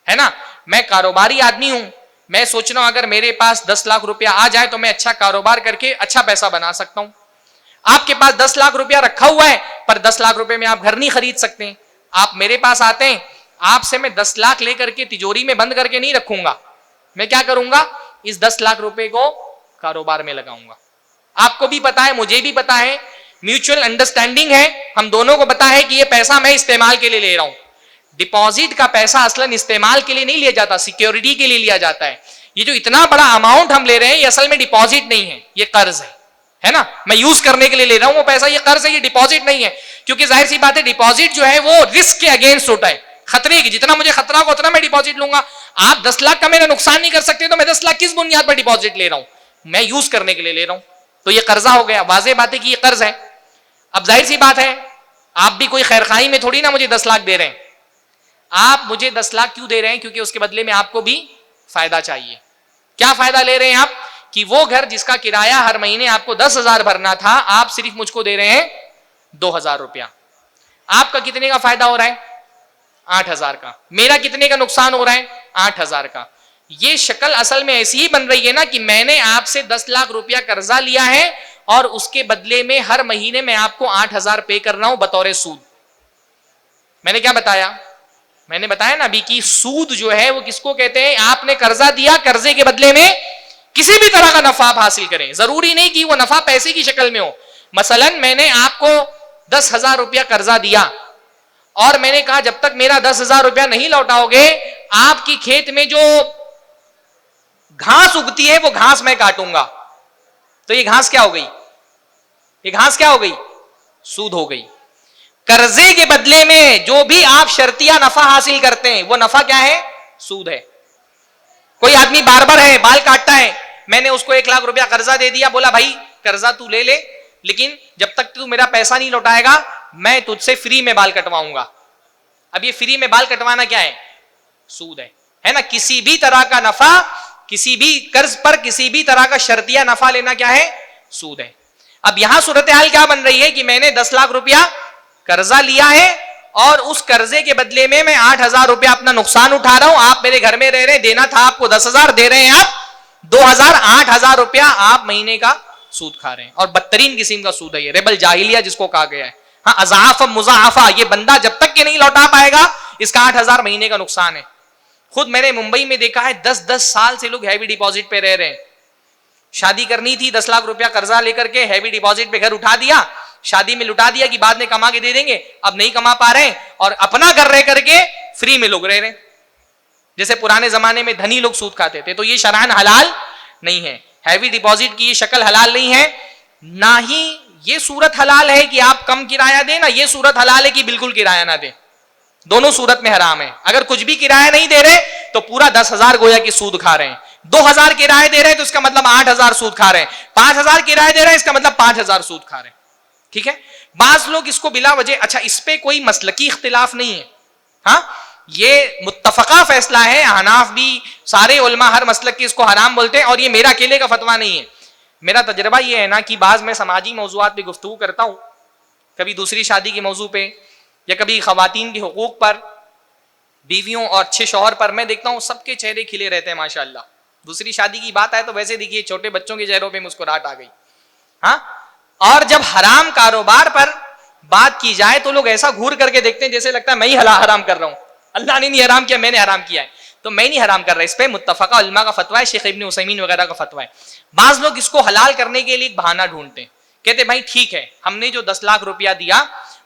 نا. میں کاروباری آدمی ہوں, میں سوچ رہا ہوں اگر میرے پاس 10 لاکھ روپیہ آ جائے تو میں اچھا کاروبار کر کے اچھا پیسہ بنا سکتا ہوں. آپ کے پاس 10 لاکھ روپیہ رکھا ہوا ہے, پر 10 لاکھ روپے میں آپ گھر نہیں خرید سکتے. آپ میرے پاس آتے ہیں, آپ سے میں 10 لاکھ لے کر کے تجوری میں بند کر کے نہیں رکھوں گا. میں کیا کروں گا؟ اس 10 لاکھ روپے کو کاروبار میں لگاؤں گا. آپ کو بھی پتا ہے, مجھے بھی پتا ہے, میوچل انڈرسٹینڈنگ ہے, ہم دونوں کو پتا ہے کہ یہ پیسہ میں استعمال کے لیے لے رہا ہوں. ڈپازٹ کا پیسہ اصلاً استعمال کے لیے نہیں لیا جاتا, سیکیورٹی کے لیے لیا جاتا ہے. یہ جو اتنا بڑا اماؤنٹ ہم لے رہے ہیں یہ اصل میں ڈپازٹ نہیں ہے, یہ قرض ہے نا. میں یوز کرنے کے لیے لے رہا ہوں وہ پیسہ, یہ قرض ہے, یہ ڈپازٹ نہیں ہے. کیونکہ ظاہر سی بات ہے ڈپازٹ جو ہے وہ رسک کے اگینسٹ ہوتا ہے, خطرے کی. جتنا مجھے خطرہ ہوگا اتنا میں ڈپازٹ لوں گا. آپ 10 لاکھ کا میرا نقصان نہیں کر سکتے, تو میں 10 لاکھ کس بنیاد پر ڈپازٹ لے رہا ہوں؟ میں یوز کرنے کے لیے لے رہا ہوں, تو یہ قرضہ ہو گیا. واضح بات ہے کہ یہ قرض ہے. اب ظاہر سی بات ہے آپ بھی کوئی خیر خواہی میں تھوڑی نہ مجھے 10 لاکھ دے رہے ہیں. آپ مجھے 10 لاکھ کیوں دے رہے ہیں؟ کیونکہ اس کے بدلے میں آپ کو بھی فائدہ چاہیے. کیا فائدہ لے رہے ہیں آپ؟ کہ وہ گھر جس کا کرایہ ہر مہینے آپ کو 10,000 بھرنا تھا, آپ صرف مجھ کو دے رہے ہیں 2,000 روپیہ. آپ کا کتنے کا فائدہ ہو رہا ہے؟ 8,000 کا. میرا کتنے کا نقصان ہو رہا ہے؟ 8,000 کا. یہ شکل اصل میں ایسی ہی بن رہی ہے نا کہ میں نے آپ سے 10 لاکھ روپیہ قرضہ لیا ہے اور اس کے بدلے میں ہر مہینے میں آپ کو 8,000 پے کر رہا ہوں بطور سود. میں نے کیا بتایا؟ میں نے بتایا نا ابھی کی سود جو ہے وہ کس کو کہتے ہیں؟ آپ نے قرضہ دیا, قرضے کے بدلے میں کسی بھی طرح کا نفع آپ حاصل کریں, ضروری نہیں کہ وہ نفع پیسے کی شکل میں ہو. مثلا میں نے آپ کو 10,000 روپیہ قرضہ دیا اور میں نے کہا جب تک میرا 10,000 روپیہ نہیں لوٹاؤ گے آپ کی کھیت میں جو گھاس اگتی ہے وہ گھاس میں کاٹوں گا. تو یہ گھاس کیا ہو گئی؟ یہ گھاس کیا ہو گئی؟ سود ہو گئی. قرضے کے بدلے میں جو بھی آپ شرطیہ نفع حاصل کرتے ہیں وہ نفع کیا ہے؟ سود ہے. کوئی آدمی باربر ہے, بال کاٹتا ہے, میں نے اس کو 1 لاکھ روپیہ قرضہ دے دیا, بولا بھائی قرضہ تو لے لے لیکن جب تک تو میرا پیسہ نہیں لوٹائے گا میں تجھ سے فری میں بال کٹواؤں گا. اب یہ فری میں بال کٹوانا کیا ہے؟ سود ہے نا. کسی بھی طرح کا نفع, کسی بھی قرض پر کسی بھی طرح کا شرطیہ نفع لینا کیا ہے؟ سود ہے. اب یہاں صورتحال کیا بن رہی ہے کہ میں نے 10 لاکھ روپیہ قرضہ لیا ہے اور اس قرضے کے بدلے میں 8,000 روپیہ اپنا نقصان اٹھا رہا ہوں. آپ میرے گھر میں رہ رہے, دینا تھا آپ کو 10,000, دے رہے ہیں آپ 2,000, 8,000 روپیہ آپ مہینے کا سود کھا رہے ہیں. اور بدترین قسم کا سود ہے یہ, ربل جاہلیہ جس کو کہا گیا ہے. ہاں, اضعاف مضاعفہ. یہ بندہ جب تک کہ نہیں لوٹا پائے گا اس کا 8,000 مہینے کا نقصان ہے. خود میں نے ممبئی میں دیکھا ہے 10 سال سے لوگ ہیوی ڈپازٹ پہ رہ رہے ہیں. شادی کرنی تھی, 10 لاکھ روپیہ قرضہ لے کر کے ہیوی ڈپازٹ پہ گھر اٹھا دیا, شادی میں لٹا دیا کہ بعد میں کما کے دے دیں گے. اب نہیں کما پا رہے اور اپنا گھر رہ کر کے فری میں لوگ رہ رہے, جیسے پرانے زمانے میں دھنی لوگ سود کھاتے تھے. تو یہ شرعاً حلال نہیں ہے. ہیوی ڈپازٹ کی یہ شکل حلال نہیں ہے. نہ ہی یہ صورت حلال ہے کہ آپ کم کرایہ دیں, نہ یہ صورت حلال ہے کہ بالکل کرایہ نہ دیں. دونوں صورت میں حرام ہے. اگر کچھ بھی کرایہ نہیں دے رہے تو پورا 10,000 گویا کہ سود کھا رہے ہیں. 2,000 کرایہ دے رہے ہیں تو اس کا مطلب 8,000 سود کھا رہے ہیں. 5,000 کرایہ دے رہے ہیں اس کا مطلب 5,000 سود کھا رہے ہیں. ٹھیک ہے. بعض لوگ اس کو بلا وجہ, اچھا اس پہ کوئی مسلکی اختلاف نہیں ہے, ہاں یہ متفقہ فیصلہ ہے. حناف بھی, سارے علماء ہر مسلک کے اس کو حرام بولتے ہیں اور یہ میرا اکیلے کا فتویٰ نہیں ہے. میرا تجربہ یہ ہے نا کہ بعض میں سماجی موضوعات پہ گفتگو کرتا ہوں, کبھی دوسری شادی کے موضوع پہ یا کبھی خواتین کے حقوق پر, بیویوں اور اچھے شوہر پر, میں دیکھتا ہوں سب کے چہرے کھلے رہتے ہیں ماشاءاللہ. دوسری شادی کی بات آئے تو ویسے دیکھیے چھوٹے بچوں کے چہروں پہ مسکراہٹ آ گئی. ہاں, اور جب حرام کاروبار پر بات کی جائے تو لوگ ایسا گھور کر کے دیکھتے ہیں جیسے لگتا ہے میں ہی حرام کر رہا ہوں. اللہ نے نہیں حرام کیا, میں نے حرام کیا ہے. تو میں نہیں حرام کر رہا. اس پہ متفقہ علماء کا فتویٰ ہے, شیخ ابن عثیمین وغیرہ کا فتویٰ ہے. بعض لوگ اس کو حلال کرنے کے لیے ایک بہانہ ڈھونڈتے ہیں, کہتے بھائی ٹھیک ہے ہم نے جو 10 لاکھ روپیہ دیا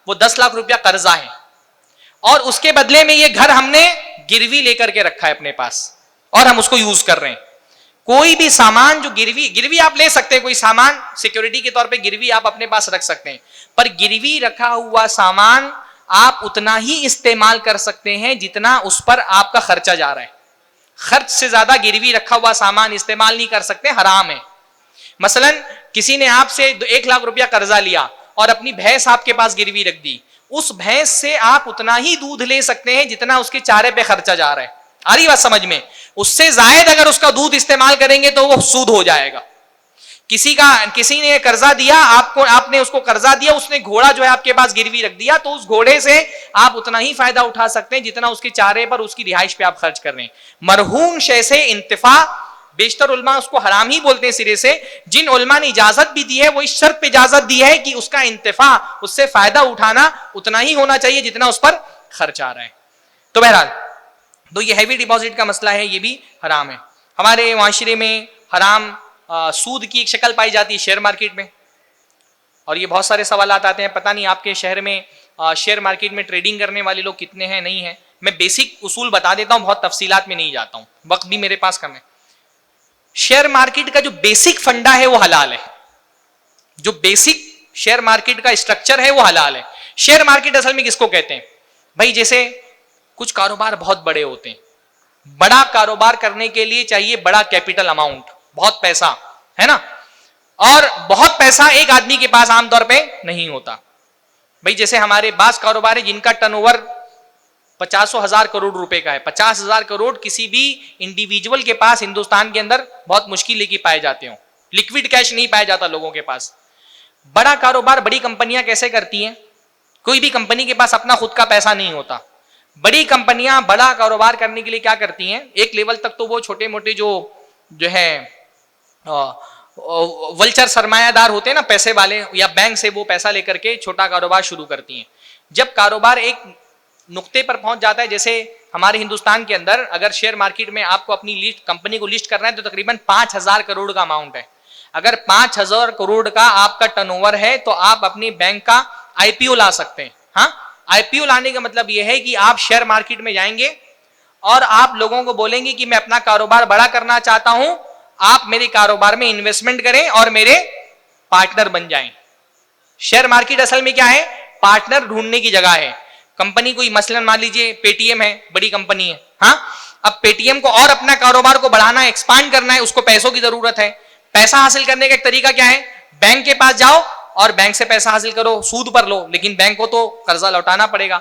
وہ 10 لاکھ روپیہ قرضہ ہے اور اس کے بدلے میں یہ گھر ہم نے گروی لے کر کے رکھا ہے اپنے پاس اور ہم اس کو یوز کر رہے ہیں. کوئی بھی سامان جو گروی آپ لے سکتے ہیں, کوئی سامان سیکیورٹی کے طور پہ گروی آپ اپنے پاس رکھ سکتے ہیں, پر گروی رکھا ہوا سامان آپ اتنا ہی استعمال کر سکتے ہیں جتنا اس پر آپ کا خرچہ جا رہا ہے. خرچ سے زیادہ گروی رکھا ہوا سامان استعمال نہیں کر سکتے, حرام ہے. مثلا کسی نے آپ سے 1 لاکھ روپیہ قرضہ لیا اور اپنی بھینس آپ کے پاس گروی رکھ دی, اس بھینس سے آپ اتنا ہی دودھ لے سکتے ہیں جتنا اس کے چارے پہ خرچہ جا رہا ہے. آ رہی بات سمجھ میں؟ اس سے زائد اگر اس کا دودھ استعمال کریں گے تو وہ سود ہو جائے گا. کسی نے قرضہ دیا آپ نے اس کو قرضہ دیا, اس نے گھوڑا جو ہے آپ کے پاس گروی رکھ دیا, تو اس گھوڑے سے آپ اتنا ہی فائدہ اٹھا سکتے ہیں جتنا اس کے چارے پر اس کی رہائش پہ آپ خرچ کر رہے ہیں. مرہون شے سے انتفاع بیشتر علماء اس کو حرام ہی بولتے ہیں سرے سے. جن علماء نے اجازت بھی دی ہے وہ اس شرط پہ اجازت دی ہے کہ اس کا انتفاع, اس سے فائدہ اٹھانا اتنا ہی ہونا چاہیے جتنا اس پر خرچ آ رہا ہے. تو بہرحال تو یہ ہیوی ڈپازٹ کا مسئلہ ہے, یہ بھی حرام ہے. ہمارے معاشرے میں حرام سود کی ایک شکل پائی جاتی ہے شیئر مارکیٹ میں, اور یہ بہت سارے سوالات آتے ہیں, پتہ نہیں آپ کے شہر میں شیئر مارکیٹ میں ٹریڈنگ کرنے والے لوگ کتنے ہیں نہیں ہیں. میں بیسک اصول بتا دیتا ہوں, بہت تفصیلات میں نہیں جاتا ہوں, وقت بھی میرے پاس کم ہے. شیئر مارکیٹ کا جو بیسک فنڈا ہے وہ حلال ہے, جو بیسک شیئر مارکیٹ کا اسٹرکچر ہے وہ حلال ہے. شیئر مارکیٹ اصل میں کس کو کہتے ہیں بھائی؟ جیسے کچھ کاروبار بہت بڑے ہوتے ہیں, بڑا کاروبار کرنے کے لیے چاہیے بڑا کیپٹل اماؤنٹ, بہت پیسہ ہے نا, اور بہت پیسہ ایک آدمی کے پاس عام طور پہ نہیں ہوتا. بھائی جیسے ہمارے بعض کاروبار ہے جن کا ٹرن اوور 50,000 کروڑ روپے کا ہے. 50,000 کروڑ کسی بھی انڈیویجول کے پاس ہندوستان کے اندر بہت مشکل ہے کہ پائے جاتے ہوں. لکوڈ کیش نہیں پایا جاتا لوگوں کے پاس. بڑا کاروبار بڑی کمپنیاں کیسے کرتی ہیں؟ کوئی بھی کمپنی کے پاس اپنا خود کا پیسہ نہیں ہوتا. بڑی کمپنیاں بڑا کاروبار کرنے کے لیے کیا کرتی ہیں؟ ایک لیول تک تو وہ چھوٹے موٹے جو ہے ولچر سرمایہ دار ہوتے ہیں نا، پیسے والے، یا بینک سے وہ پیسہ لے کر کے چھوٹا کاروبار شروع کرتی ہیں. جب کاروبار ایک نقطے پر پہنچ جاتا ہے، جیسے ہمارے ہندوستان کے اندر اگر شیئر مارکیٹ میں آپ کو اپنی کمپنی کو لسٹ کرنا ہے تو تقریباً 5,000 کروڑ کا اماؤنٹ ہے. اگر 5,000 کروڑ کا آپ کا ٹرن اوور ہے تو آپ اپنی بینک کا آئی پی او لا سکتے ہیں. ہاں، آئی پی او لانے کا مطلب یہ ہے کہ آپ شیئر مارکیٹ میں جائیں گے اور آپ لوگوں کو بولیں گے کہ میں اپنا کاروبار بڑا کرنا چاہتا ہوں، آپ میرے کاروبار میں انویسٹمنٹ کریں اور میرے پارٹنر بن جائیں. شیئر مارکیٹ اصل میں کیا ہے؟ پارٹنر ڈھونڈنے کی جگہ ہے. کمپنی کوئی مثلا مان لیجیے پے ٹی ایم ہے، بڑی کمپنی ہے. ہاں، اب پے ٹی ایم کو اور اپنا کاروبار کو بڑھانا ہے، ایکسپانڈ کرنا ہے، اس کو پیسوں کی ضرورت ہے. پیسہ حاصل کرنے کا ایک طریقہ کیا ہے؟ بینک کے پاس جاؤ اور بینک سے پیسہ حاصل کرو، سود پر لو، لیکن بینک کو تو قرضہ لوٹانا پڑے گا.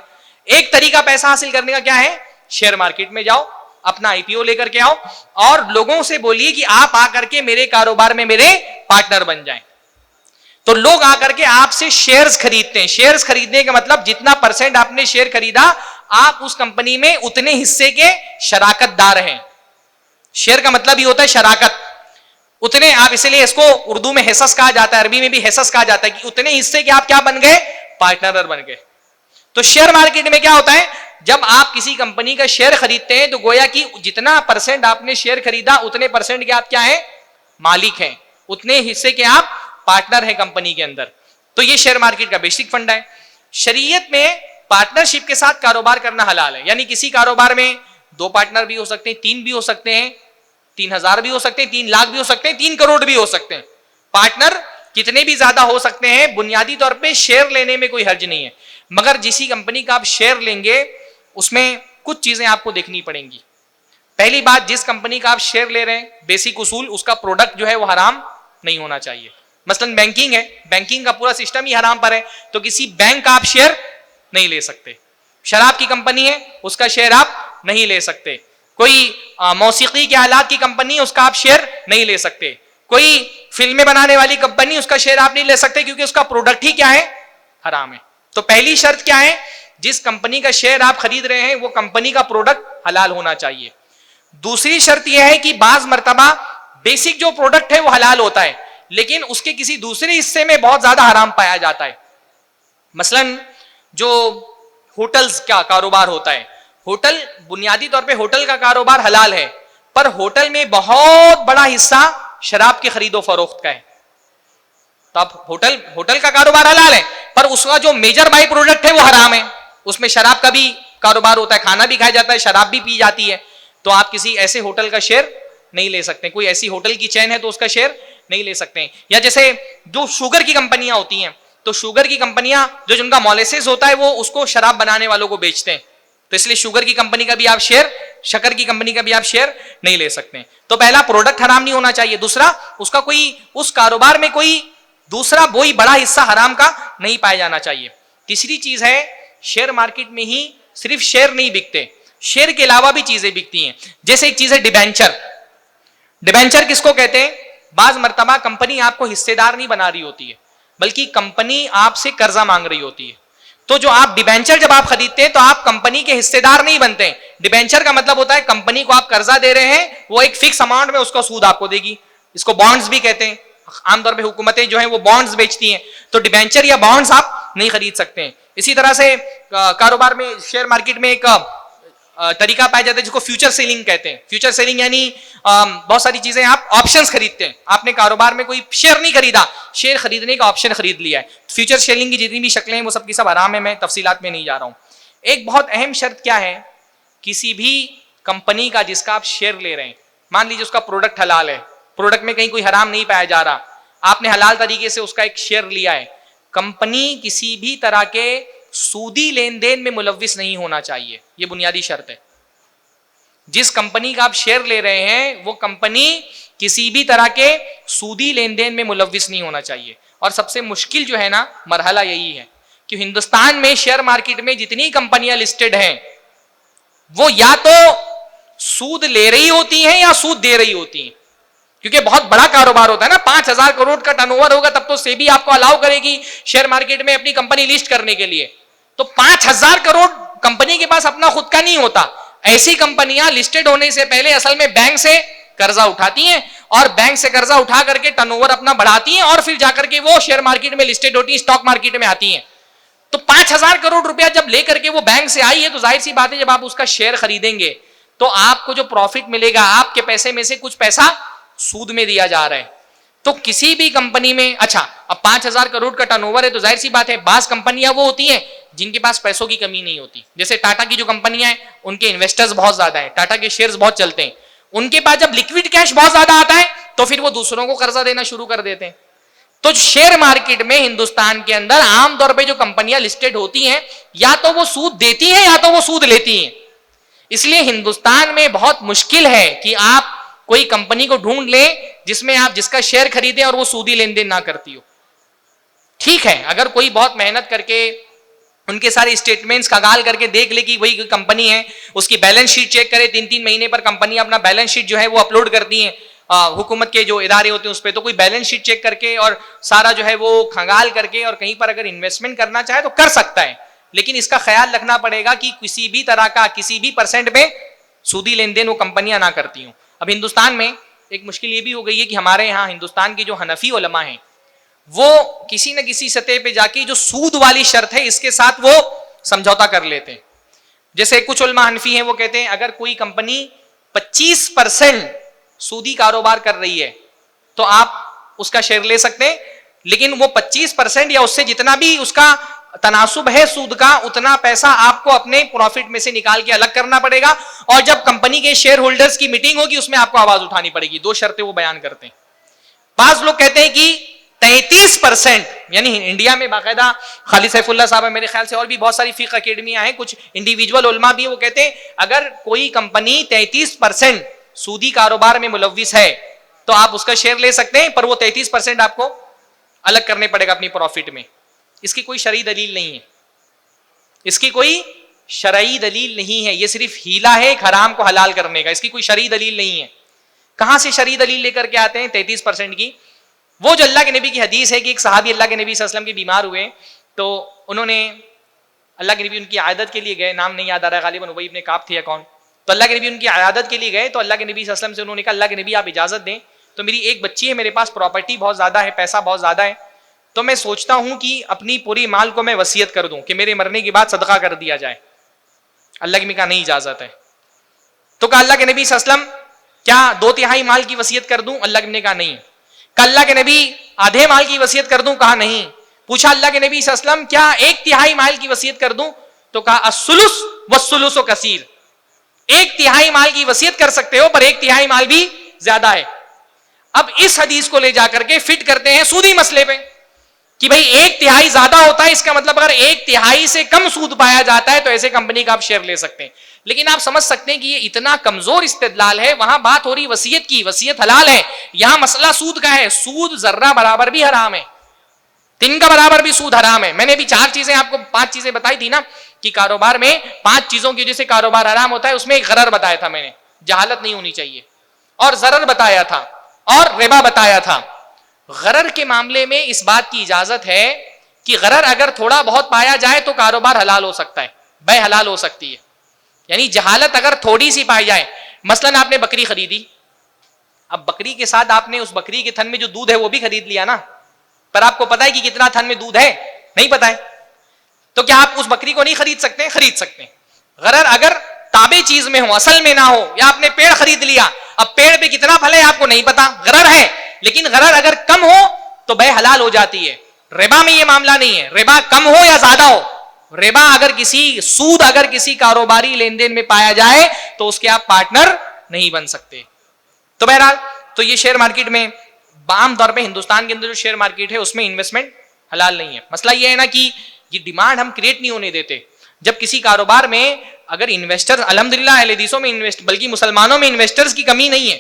ایک طریقہ پیسہ حاصل کرنے کا کیا ہے؟ شیئر مارکیٹ میں جاؤ، اپنا آئی پی او لے کر کے آؤ اور لوگوں سے بولیے کہ آپ آ کر کے میرے کاروبار میں میرے پارٹنر بن جائیں. تو لوگ آ کر کے آپ سے شیئرز خریدتے ہیں. شیئرز خریدنے کا مطلب جتنا پرسنٹ آپ نے شیئر خریدا آپ اس کمپنی میں اتنے حصے کے شراکت دار ہیں. شیئر کا مطلب یہ ہوتا ہے شراکت. اتنے آپ، اسی لیے اس کو اردو میں حصص کہا جاتا ہے، عربی میں بھی حصص کہا جاتا ہے کہ اتنے حصے کے آپ کیا بن گئے؟ پارٹنر بن گئے. تو شیئر مارکیٹ میں کیا ہوتا ہے؟ جب آپ کسی کمپنی کا شیئر خریدتے ہیں تو گویا کہ جتنا پرسنٹ آپ نے شیئر خریدا اتنے پرسنٹ کے آپ کیا ہیں؟ مالک ہیں. اتنے حصے کے آپ پارٹنر ہیں کمپنی کے اندر. تو یہ شیئر مارکیٹ کا بیسک فنڈا ہے. شریعت میں پارٹنرشپ کے ساتھ کاروبار کرنا حلال ہے. یعنی کسی کاروبار میں 2 پارٹنر بھی ہو سکتے ہیں، 3 بھی ہو سکتے ہیں، 3,000 بھی ہو سکتے ہیں، 3 لاکھ بھی ہو سکتے ہیں، 3 کروڑ بھی ہو سکتے ہیں. پارٹنر کتنے بھی زیادہ ہو سکتے ہیں. بنیادی طور پہ شیئر لینے میں کوئی حرج نہیں ہے، مگر جسی کمپنی کا آپ شیئر لیں گے اس میں کچھ چیزیں آپ کو دیکھنی پڑیں گی. پہلی بات، جس کمپنی کا آپ شیئر لے رہے ہیں بیسک اصول، اس کا پروڈکٹ جو ہے وہ حرام نہیں ہونا چاہیے. مثلا بینکنگ ہے، بینکنگ کا پورا سسٹم ہی حرام پر ہے تو کسی بینک کا آپ شیئر نہیں لے سکتے. شراب کی کمپنی ہے، اس کا شیئر آپ نہیں لے سکتے. کوئی موسیقی کے آلات کی کمپنی ہے، اس کا آپ شیئر نہیں لے سکتے. کوئی فلمیں بنانے والی کمپنی، اس کا شیئر آپ نہیں لے سکتے کیونکہ اس کا پروڈکٹ ہی کیا ہے؟ حرام ہے. تو پہلی شرط کیا ہے؟ جس کمپنی کا شیئر آپ خرید رہے ہیں وہ کمپنی کا پروڈکٹ حلال ہونا چاہیے. دوسری شرط یہ ہے کہ بعض مرتبہ بیسک جو پروڈکٹ ہے وہ حلال ہوتا ہے لیکن اس کے کسی دوسرے حصے میں بہت زیادہ حرام پایا جاتا ہے. مثلا جو ہوٹلز کا کاروبار ہوتا ہے، ہوٹل بنیادی طور پہ ہوٹل کا کاروبار حلال ہے پر ہوٹل میں بہت بڑا حصہ شراب کی خرید و فروخت کا ہے. تو اب ہوٹل کا کاروبار حلال ہے پر اس کا جو میجر بائی پروڈکٹ ہے وہ حرام ہے. اس میں شراب کا بھی کاروبار ہوتا ہے، کھانا بھی کھایا جاتا ہے، شراب بھی پی جاتی ہے. تو آپ کسی ایسے ہوٹل کا شیئر نہیں لے سکتے. کوئی ایسی ہوٹل کی چین ہے تو اس کا شیئر نہیں لے سکتے. یا جیسے جو شوگر کی کمپنیاں ہوتی ہیں تو شوگر کی کمپنیاں جو جن کا مولیسس ہوتا ہے وہ اس کو شراب بنانے والوں کو بیچتے ہیں. تو اس لیے شوگر کی کمپنی کا بھی آپ شیئر، شکر کی کمپنی کا بھی آپ شیئر نہیں لے سکتے. تو پہلا پروڈکٹ حرام نہیں ہونا چاہیے. دوسرا، اس کا کوئی اس کاروبار میں کوئی دوسرا کوئی بڑا حصہ حرام کا نہیں پایا جانا چاہیے. تیسری چیز ہے، شیئر مارکیٹ میں ہی صرف شیئر نہیں بکتے، شیئر کے علاوہ بھی چیزیں بکتی ہیں. جیسے ایک چیز ہے ڈیبینچر. ڈیبینچر کس کو کہتے ہیں؟ بعض مرتبہ کمپنی آپ کو حصے دار نہیں بنا رہی ہوتی ہے بلکہ کمپنی آپ سے قرضہ مانگ رہی ہوتی ہے. تو جو آپ ڈیبینچر جب آپ خریدتے ہیں تو آپ کمپنی کے حصے دار نہیں بنتے. ڈیبینچر کا مطلب ہوتا ہے کمپنی کو آپ قرضہ دے رہے ہیں، وہ ایک فکس اماؤنٹ میں اس کا سود آپ کو دے گی. اس کو بانڈز بھی کہتے ہیں. عام طور پہ حکومتیں جو ہیں وہ بانڈز بیچتی ہیں تو ڈیبینچر یا بانڈز آپ نہیں خرید سکتے ہیں. اسی طرح سے کاروبار میں شیئر مارکیٹ میں ایک طریقہ پایا جاتا ہے جس کو فیوچر سیلنگ کہتے ہیں. فیوچر سیلنگ یعنی بہت ساری چیزیں آپ آپشنز خریدتے ہیں. آپ نے کاروبار میں کوئی شیئر نہیں خریدا، شیئر خریدنے کا آپشن خرید لیا ہے. فیوچر سیلنگ کی جتنی بھی شکلیں ہیں وہ سب کی سب حرام ہیں، میں تفصیلات میں نہیں جا رہا ہوں. ایک بہت اہم شرط کیا ہے؟ کسی بھی کمپنی کا جس کا آپ شیئر لے رہے ہیں، مان لیجیے اس کا پروڈکٹ حلال ہے، پروڈکٹ میں کہیں کوئی حرام نہیں پایا جا رہا، آپ نے حلال طریقے سے اس کا ایک شیئر لیا ہے. کمپنی کسی بھی طرح کے سودی لین دین میں ملوث نہیں ہونا چاہیے. یہ بنیادی شرط ہے. جس کمپنی کا آپ شیئر لے رہے ہیں وہ کمپنی کسی بھی طرح کے سودی لین دین میں ملوث نہیں ہونا چاہیے. اور سب سے مشکل جو ہے نا مرحلہ یہی ہے کہ ہندوستان میں شیئر مارکیٹ میں جتنی کمپنیاں لسٹڈ ہیں وہ یا تو سود لے رہی ہوتی ہیں یا سود دے رہی ہوتی ہیں، کیونکہ بہت بڑا کاروبار ہوتا ہے نا، 5,000 کروڑ کا ٹرن اوور ہوگا تب تو سیبی آپ کو الاؤ کرے گی شیئر مارکیٹ میں اپنی کمپنی لسٹ کرنے کے لیے. تو 5,000 کروڑ کمپنی کے پاس اپنا خود کا نہیں ہوتا. ایسی کمپنیاں لسٹڈ ہونے سے پہلے اصل میں بینک سے قرضہ اٹھاتی ہیں اور بینک سے قرضہ اٹھا کر کے ٹرن اوور اپنا بڑھاتی ہیں اور پھر جا کر کے وہ شیئر مارکیٹ میں لسٹڈ ہوتی ہیں، اسٹاک مارکیٹ میں آتی ہیں. تو 5,000 کروڑ روپیہ جب لے کر کے وہ بینک سے آئی ہے تو ظاہر سی بات ہے جب آپ اس کا شیئر خریدیں گے تو آپ کو جو پروفٹ ملے گا آپ کے پیسے میں سے کچھ پیسہ سود میں دیا جا رہا ہے. تو کسی بھی کمپنی میں اچھا اب 5,000 کروڑ کا ٹرن اوور ہے تو ظاہر سی بات ہے بعض کمپنیاں وہ ہوتی ہیں جن کے پاس پیسوں کی کمی نہیں ہوتی. جیسے ٹاٹا کی جو کمپنیاں ہیں ان کے انویسٹرز بہت زیادہ ہیں، ٹاٹا کے شیئرز بہت چلتے ہیں. ان کے پاس جب لیکوڈ کیش بہت زیادہ آتا ہے تو پھر وہ دوسروں کو قرضہ دینا شروع کر دیتے ہیں. تو شیئر مارکیٹ میں ہندوستان کے اندر عام طور پہ جو کمپنیاں لسٹڈ ہوتی ہیں یا تو وہ سود دیتی ہیں یا تو وہ سود لیتی ہیں. اس لیے ہندوستان میں بہت مشکل ہے کہ آپ کوئی کمپنی کو ڈھونڈ لیں جس میں آپ جس کا شیئر خریدیں اور وہ سودی لین دین نہ کرتی ہو. ٹھیک ہے اگر کوئی بہت محنت کر کے ان کے سارے اسٹیٹمنٹس کاغال کر کے دیکھ لے کہ وہی کمپنی ہے، اس کی بیلنس شیٹ چیک کرے، 3 مہینے پر کمپنی اپنا بیلنس شیٹ جو ہے وہ اپلوڈ کرتی ہیں حکومت کے جو ادارے ہوتے ہیں اس پہ، تو کوئی بیلنس شیٹ چیک کر کے اور سارا جو ہے وہ کھنگال کر کے اور کہیں پر اگر انویسٹمنٹ کرنا چاہے تو کر سکتا ہے. لیکن اس کا خیال رکھنا پڑے گا کہ کسی بھی طرح کا کسی بھی پرسنٹ میں سودی لین دین وہ کمپنیاں نہ کرتی ہوں. اب ہندوستان میں ایک مشکل یہ بھی ہو گئی ہے کہ ہمارے یہاں ہندوستان کے جو حنفی علماء ہیں وہ کسی نہ کسی سطح پہ جا کے جو سود والی شرط ہے اس کے ساتھ وہ سمجھوتا کر لیتے ہیں. جیسے کچھ علماء حنفی ہیں وہ کہتے ہیں اگر کوئی کمپنی 25% سودی کاروبار کر رہی ہے تو آپ اس کا شیئر لے سکتے ہیں، لیکن وہ 25% یا اس سے جتنا بھی اس کا تناسب ہے سود کا اتنا پیسہ آپ کو اپنے پروفٹ میں سے نکال کے الگ کرنا پڑے گا، اور جب کمپنی کے شیئر ہولڈرز کی میٹنگ ہوگی اس میں آپ کو آواز اٹھانی پڑے گی. 2 شرطیں وہ بیان کرتے ہیں. بعض لوگ کہتے ہیں کہ 33%، یعنی انڈیا میں باقاعدہ خالد سیف اللہ صاحب میرے خیال سے اور بھی بہت ساری فقہ اکیڈمیاں ہیں، کچھ انڈیویجول علماء بھی وہ کہتے ہیں اگر کوئی کمپنی 33% سودی کاروبار میں ملوث ہے تو آپ اس کا شیئر لے سکتے ہیں، پر وہ 33% آپ کو الگ کرنے پڑے گا اپنی پروفٹ میں. اس کی کوئی شرعی دلیل نہیں ہے، اس کی کوئی شرعی دلیل نہیں ہے، یہ صرف ہیلا ہے ایک حرام کو حلال کرنے کا. اس کی کوئی شرعی دلیل نہیں ہے. کہاں سے شرعی دلیل لے کر کے آتے ہیں 33% کی؟ وہ جو اللہ کے نبی کی حدیث ہے کہ ایک صحابی اللہ کے نبی صلی اللہ علیہ وسلم کے بیمار ہوئے تو انہوں نے اللہ کے نبی ان کی عیادت کے لیے گئے، نام نہیں یاد آ رہا ہے، غالباً ابی ابن کعب تھے یا کون. تو اللہ کے نبی ان کی عیادت کے لیے گئے تو اللہ کے نبی صلی اللہ علیہ وسلم سے انہوں نے کہا اللہ کے نبی آپ اجازت دیں تو میری ایک بچی ہے، میرے پاس پراپرٹی بہت زیادہ ہے، پیسہ بہت زیادہ ہے، تو میں سوچتا ہوں کہ اپنی پوری مال کو میں وصیت کر دوں کہ میرے مرنے کے بعد صدقہ کر دیا جائے. اللہ کے نبی کہا نہیں اجازت ہے. تو کہا اللہ کے نبی صلی اللہ علیہ وسلم کیا 2/3 مال کی وصیت کر دوں؟ اللہ کے نبی نے کہا نہیں. کہا اللہ کے نبی آدھے مال کی وصیت کر دوں؟ کہا نہیں. پوچھا اللہ کے نبی صلی اللہ علیہ وسلم کیا 1/3 مال کی وصیت کر دوں؟ تو کہا الثلث والثلث کثیر، 1/3 مال کی وصیت کر سکتے ہو پر 1/3 مال بھی زیادہ ہے. اب اس حدیث کو لے جا کر کے فٹ کرتے ہیں سودی مسئلے پہ کہ بھائی 1/3 زیادہ ہوتا ہے، اس کا مطلب اگر 1/3 سے کم سود پایا جاتا ہے تو ایسے کمپنی کا آپ شیئر لے سکتے ہیں. لیکن آپ سمجھ سکتے ہیں کہ یہ اتنا کمزور استدلال ہے. وہاں بات ہو رہی وصیت کی، وصیت حلال ہے، یہاں مسئلہ سود کا ہے. سود ذرہ برابر بھی حرام ہے، 3 کا برابر بھی سود حرام ہے. میں نے بھی 4 چیزیں آپ کو 5 چیزیں بتائی تھی نا کہ کاروبار میں 5 چیزوں کی وجہ سے کاروبار حرام ہوتا ہے. اس میں ایک غرر بتایا تھا میں نے، جہالت نہیں ہونی چاہیے، اور ضرر بتایا تھا، اور ربا بتایا تھا. غرر کے معاملے میں اس بات کی اجازت ہے کہ غرر اگر تھوڑا بہت پایا جائے تو کاروبار حلال ہو سکتا ہے، بے حلال ہو سکتی ہے. یعنی جہالت اگر تھوڑی سی پائی جائے، مثلا آپ نے بکری خریدی، اب بکری کے ساتھ آپ نے اس بکری کے تھن میں جو دودھ ہے وہ بھی خرید لیا نا، پر آپ کو پتا ہے کہ کتنا تھن میں دودھ ہے؟ نہیں پتا ہے. تو کیا آپ اس بکری کو نہیں خرید سکتے؟ خرید سکتے ہیں. غرر اگر تابع چیز میں ہو، اصل میں نہ ہو، یا آپ نے پیڑ خرید لیا، اب پیڑ پہ کتنا پھل ہے آپ کو نہیں پتا، غرر ہے. لیکن غرر اگر کم ہو تو بے حلال ہو جاتی ہے. ربا میں یہ معاملہ نہیں ہے، ربا کم ہو یا زیادہ ہو، ربا اگر سود اگر کسی کاروباری لین دین میں پایا جائے تو اس کے آپ پارٹنر نہیں بن سکتے. تو بہرحال تو یہ شیئر مارکیٹ میں عام طور پہ ہندوستان کے اندر جو شیئر مارکیٹ ہے اس میں انویسٹمنٹ حلال نہیں ہے. مسئلہ یہ ہے نا کہ یہ ڈیمانڈ ہم کریٹ نہیں ہونے دیتے. جب کسی کاروبار میں اگر انویسٹر، الحمدللہ اہل حدیثوں میں بلکہ مسلمانوں میں انویسٹرز کی کمی نہیں ہے.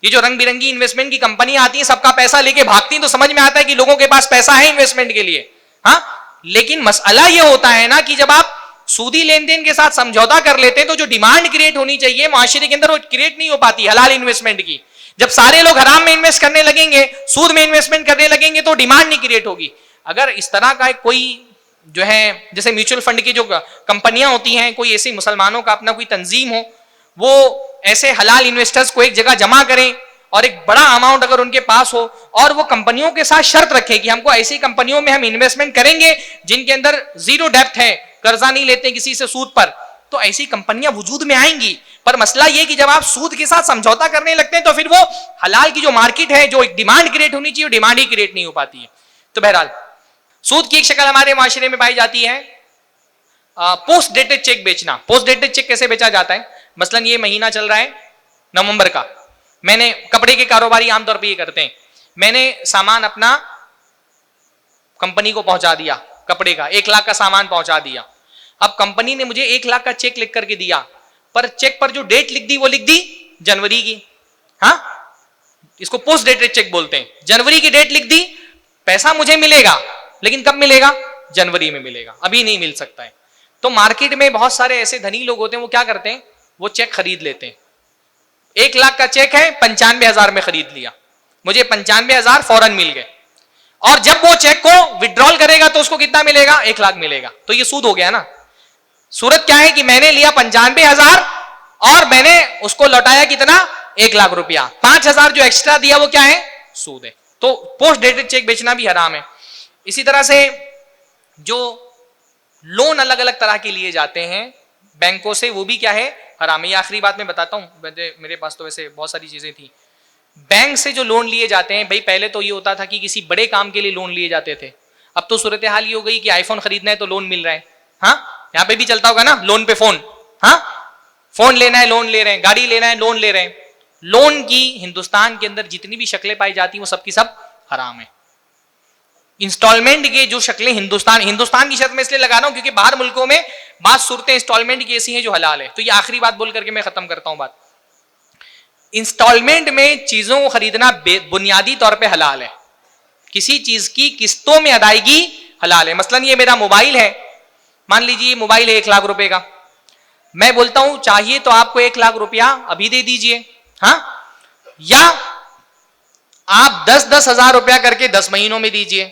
یہ جو رنگ برنگی انویسٹمنٹ کی کمپنیاں آتی ہیں، سب کا پیسہ لے کے بھاگتی ہیں، تو سمجھ میں آتا ہے کہ لوگوں کے پاس پیسہ ہے انویسٹمنٹ کے لیے، ہاں. لیکن مسئلہ یہ ہوتا ہے نا کہ جب آپ سودی لین دین کے ساتھ سمجھوتا کر لیتے ہیں تو جو ڈیمانڈ کریٹ ہونی چاہیے معاشرے کے اندر وہ کریٹ نہیں ہو پاتی حلال انویسٹمنٹ کی. جب سارے لوگ حرام میں انویسٹ کرنے لگیں گے, سود میں انویسٹمنٹ کرنے لگیں گے تو ڈیمانڈ نہیں کریٹ ہوگی. اگر اس طرح کا کوئی جو ہے جیسے میوچل فنڈ کی جو کمپنیاں ہوتی ہیں, کوئی ایسی مسلمانوں کا اپنا کوئی تنظیم ہو, وہ ایسے حلال انویسٹرز کو ایک جگہ جمع کریں اور ایک بڑا اماؤنٹ اگر ان کے پاس ہو, اور وہ کمپنیوں کے ساتھ شرط رکھے کہ ہم کو ایسی کمپنیوں میں ہم انویسٹمنٹ کریں گے جن کے اندر زیرو ڈیپتھ ہے, قرضہ نہیں لیتے کسی سے سود پر, تو ایسی کمپنیاں وجود میں آئیں گی. پر مسئلہ یہ کہ جب آپ سود کے ساتھ سمجھوتا کرنے لگتے ہیں تو پھر وہ حلال کی جو مارکیٹ ہے, جو ایک ڈیمانڈ کریٹ ہونی چاہیے, وہ ڈیمانڈ ہی کریٹ نہیں ہو پاتی ہے. تو بہرحال سود کی ایک شکل ہمارے معاشرے میں پائی جاتی ہے پوسٹ ڈیٹڈ چیک بیچنا. پوسٹ ڈیٹڈ چیک کیسے بیچا جاتا ہے؟ مثلا یہ مہینہ چل رہا ہے نومبر کا, میں نے کپڑے کے کاروباری عام طور پہ یہ کرتے ہیں, میں نے سامان اپنا کمپنی کو پہنچا دیا, کپڑے کا 1 لاکھ کا سامان پہنچا دیا. اب کمپنی نے مجھے 1 لاکھ کا چیک لکھ کر کے دیا, پر چیک پر جو ڈیٹ لکھ دی وہ لکھ دی جنوری کی. ہاں, اس کو پوسٹ ڈیٹڈ چیک بولتے ہیں. جنوری کی ڈیٹ لکھ دی, پیسہ مجھے ملے گا لیکن کب ملے گا؟ جنوری میں ملے گا, ابھی نہیں مل سکتا ہے. تو مارکیٹ میں بہت سارے ایسے دھنی لوگ ہوتے ہیں, وہ کیا کرتے ہیں, وہ چیک خرید لیتے ہیں. 1 لاکھ کا چیک ہے, 95,000 میں خرید لیا, مجھے 95,000 فوراً مل گئے. اور جب وہ چیک کو وڈرال کرے گا تو اس کو کتنا ملے گا؟ 1 لاکھ ملے گا. تو یہ سود ہو گیا نا. صورت کیا ہے کہ میں نے لیا 95,000 اور میں نے اس کو لوٹایا کتنا؟ 1 لاکھ روپیہ. 5,000 جو ایکسٹرا دیا وہ کیا ہے؟ سود ہے. تو پوسٹ ڈیٹڈ چیک بیچنا بھی حرام ہے. اسی طرح سے جو لون الگ الگ طرح کے لیے جاتے ہیں بینکوں سے, وہ بھی کیا ہے؟ حرام ہے. یہ آخری بات میں بتاتا ہوں, میرے پاس تو ویسے بہت ساری چیزیں تھیں. بینک سے جو لون لیے جاتے ہیں, بھائی پہلے تو یہ ہوتا تھا کہ کسی بڑے کام کے لیے لون لیے جاتے تھے. اب تو صورتحال یہ ہو گئی کہ آئی فون خریدنا ہے تو لون مل رہا ہے. ہاں, یہاں پہ بھی چلتا ہوگا نا لون پہ فون. ہاں, فون لینا ہے لون لے رہے ہیں, گاڑی لینا ہے لون لے رہے ہیں. لون کی ہندوستان کے اندر جتنی بھی شکلیں پائی جاتی ہیں وہ سب کی سب حرام ہے. انسٹالمنٹ کے جو شکلیں ہندوستان کی شرط میں اس لیے لگا رہا ہوں کیونکہ باہر ملکوں میں بعض صورتیں انسٹالمنٹ کی ایسی ہیں جو حلال ہے. تو یہ آخری بات بول کر کے میں ختم کرتا ہوں بات. انسٹالمنٹ میں چیزوں کو خریدنا بنیادی طور پہ حلال ہے. کسی چیز کی قسطوں میں ادائیگی حلال ہے. مثلا یہ میرا موبائل ہے, مان لیجیے یہ موبائل ہے 1 لاکھ روپے کا, میں بولتا ہوں چاہیے تو آپ کو 1 لاکھ روپیہ ابھی دے دیجئے, ہاں, یا آپ 10-10 ہزار روپیہ کر کے 10 مہینوں میں دیجئے.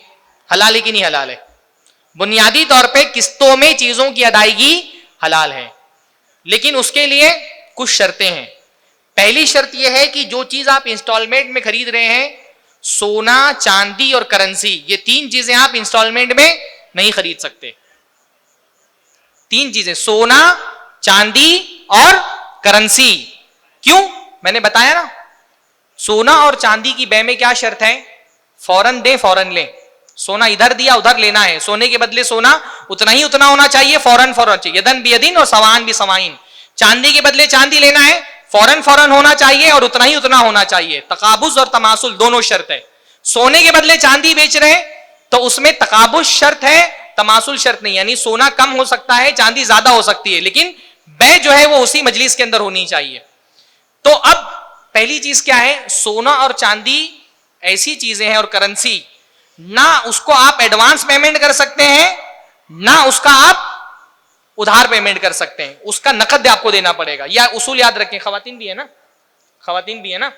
حلال ہے کہ نہیں حلال ہے؟ بنیادی طور پہ قسطوں میں چیزوں کی ادائیگی حلال ہے, لیکن اس کے لیے کچھ شرطیں ہیں. پہلی شرط یہ ہے کہ جو چیز آپ انسٹالمنٹ میں خرید رہے ہیں, سونا, چاندی اور کرنسی, یہ 3 چیزیں آپ انسٹالمنٹ میں نہیں خرید سکتے. 3 چیزیں, سونا, چاندی اور کرنسی. کیوں؟ میں نے بتایا نا, سونا اور چاندی کی بے میں کیا شرط ہے؟ فوراً دیں فوراً لیں. سونا ادھر دیا ادھر لینا ہے, سونے کے بدلے سونا اتنا ہونا چاہیے, فوراً چاہیے, یدن بیدن اور سوان بھی سوائن. چاندی کے بدلے چاندی لینا ہے, فوراً ہونا چاہیے اور اتنا ہونا چاہیے. تقابض اور تماثل دونوں شرط ہے. سونے کے بدلے چاندی بیچ رہے ہیں تو اس میں تقابض شرط ہے, تماثل شرط نہیں. یعنی سونا کم ہو سکتا ہے, چاندی زیادہ ہو سکتی ہے, لیکن بے جو ہے وہ اسی مجلس کے اندر ہونی چاہیے. تو اب پہلی چیز کیا ہے؟ سونا اور چاندی ایسی چیزیں ہیں اور کرنسی, نہ اس کو آپ ایڈوانس پیمنٹ کر سکتے ہیں, نہ اس کا آپ ادھار پیمنٹ کر سکتے ہیں. اس کا نقد آپ کو دینا پڑے گا. یا اصول یاد رکھیں, خواتین بھی ہے نا,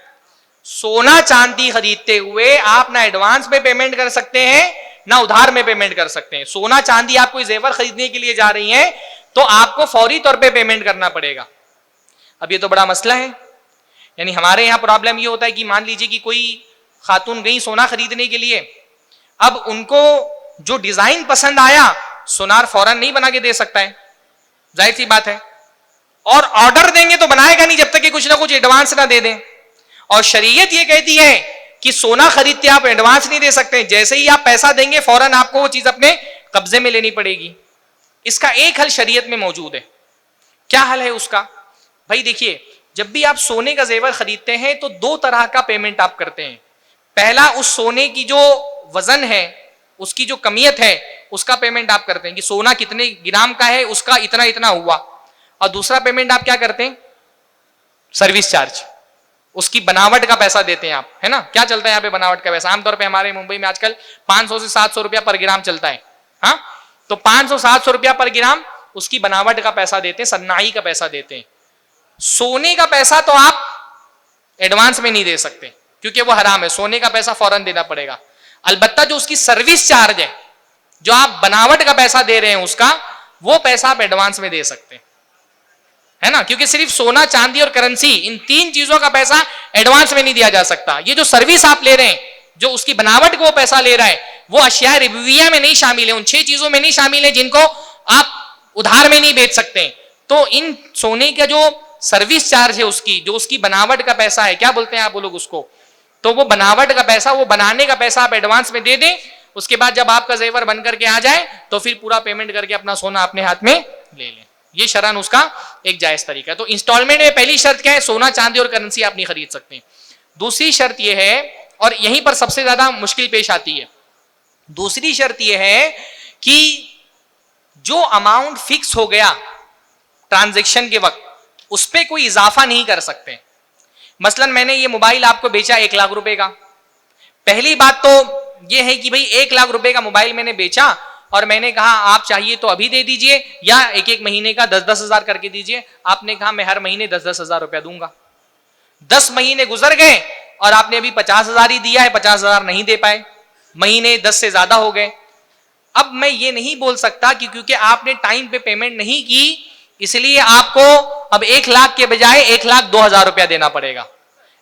سونا چاندی خریدتے ہوئے آپ نہ ایڈوانس میں پیمنٹ کر سکتے ہیں نہ ادھار میں پیمنٹ کر سکتے ہیں. سونا چاندی آپ کوئی زیور خریدنے کے لیے جا رہی ہیں تو آپ کو فوری طور پہ پیمنٹ کرنا پڑے گا. اب یہ تو بڑا مسئلہ ہے. یعنی ہمارے یہاں پرابلم یہ ہوتا ہے کہ مان لیجیے کہ کوئی خاتون گئی سونا خریدنے کے لیے, اب ان کو جو ڈیزائن پسند آیا سونار فوراً نہیں بنا کے دے سکتا ہے, ظاہر سی بات ہے, اور آرڈر دیں گے تو بنائے گا نہیں جب تک کہ کچھ نہ کچھ ایڈوانس نہ دے دیں. اور شریعت یہ کہتی ہے کہ سونا خریدتے آپ ایڈوانس نہیں دے سکتے, جیسے ہی آپ پیسہ دیں گے فوراً آپ کو وہ چیز اپنے قبضے میں لینی پڑے گی. اس کا ایک حل شریعت میں موجود ہے. کیا حل ہے اس کا؟ بھائی دیکھیے, جب بھی آپ سونے کا زیور خریدتے ہیں تو 2 طرح کا پیمنٹ آپ کرتے ہیں. پہلا, اس سونے کی جو وزن ہے, اس کی جو کمیت ہے, اس کا پیمنٹ آپ کرتے ہیں کہ سونا کتنے گرام کا ہے, اس کا اتنا ہوا. اور دوسرا پیمنٹ آپ کیا کرتے ہیں؟ سروس چارج, اس کی بناوٹ کا پیسہ دیتے ہیں آپ, ہے نا. کیا چلتا ہے یہاں پہ بناوٹ کا پیسہ؟ عام طور پہ ہمارے ممبئی میں آج کل 500 سے 700 روپیہ پر گرام چلتا ہے. ہاں, تو 500-700 روپیہ پر گرام اس کی بناوٹ کا پیسہ دیتے ہیں, صناعی کا پیسہ دیتے ہیں. سونے کا پیسہ تو آپ ایڈوانس میں نہیں دے سکتے کیونکہ وہ حرام ہے, سونے کا پیسہ فوراً دینا پڑے گا. البتہ جو اس کی سروس چارج ہے, جو آپ بناوٹ کا پیسہ دے رہے ہیں اس کا, وہ پیسہ آپ ایڈوانس میں دے سکتے ہیں, ہے نا, کیونکہ صرف سونا, چاندی اور کرنسی, ان 3 چیزوں کا پیسہ ایڈوانس میں نہیں دیا جا سکتا. یہ جو سروس آپ لے رہے ہیں, جو اس کی بناوٹ کو وہ پیسہ لے رہا ہے, وہ اشیاء ربویہ میں نہیں شامل ہے, ان 6 چیزوں میں نہیں شامل ہے جن کو آپ ادھار میں نہیں بیچ سکتے. تو ان سونے کا جو سروس چارج ہے, اس کی جو اس کی بناوٹ کا پیسہ ہے, کیا بولتے ہیں آپ لوگ اس کو, تو وہ بناوٹ کا پیسہ, وہ بنانے کا پیسہ آپ ایڈوانس میں دے دیں. اس کے بعد جب آپ کا زیور بن کر کے آ جائے تو پھر پورا پیمنٹ کر کے اپنا سونا اپنے ہاتھ میں لے لیں. یہ شرعاً اس کا ایک جائز طریقہ ہے. تو انسٹالمنٹ میں پہلی شرط کیا ہے, سونا, چاندی اور کرنسی آپ نہیں خرید سکتے. دوسری شرط یہ ہے, اور یہیں پر سب سے زیادہ مشکل پیش آتی ہے, دوسری شرط یہ ہے کہ جو اماؤنٹ فکس ہو گیا ٹرانزیکشن کے وقت, اس پہ کوئی اضافہ نہیں کر سکتے. مثلا میں نے یہ موبائل آپ کو بیچا 1 لاکھ روپے کا. پہلی بات تو یہ ہے کہ بھئی 1 لاکھ روپے کا موبائل میں نے بیچا اور میں نے کہا آپ چاہیے تو ابھی دے دیجئے یا ایک مہینے کا 10-10 ہزار کر کے دیجئے. آپ نے کہا میں ہر مہینے 10-10 ہزار روپیہ دوں گا. 10 مہینے گزر گئے اور آپ نے ابھی 50 ہزار ہی دیا ہے, 50 ہزار نہیں دے پائے, مہینے 10 سے زیادہ ہو گئے. اب میں یہ نہیں بول سکتا کہ کیونکہ آپ نے ٹائم پہ پیمنٹ نہیں کی اس لیے آپ کو اب 1 لاکھ کے بجائے 1,02,000 روپیہ دینا پڑے گا.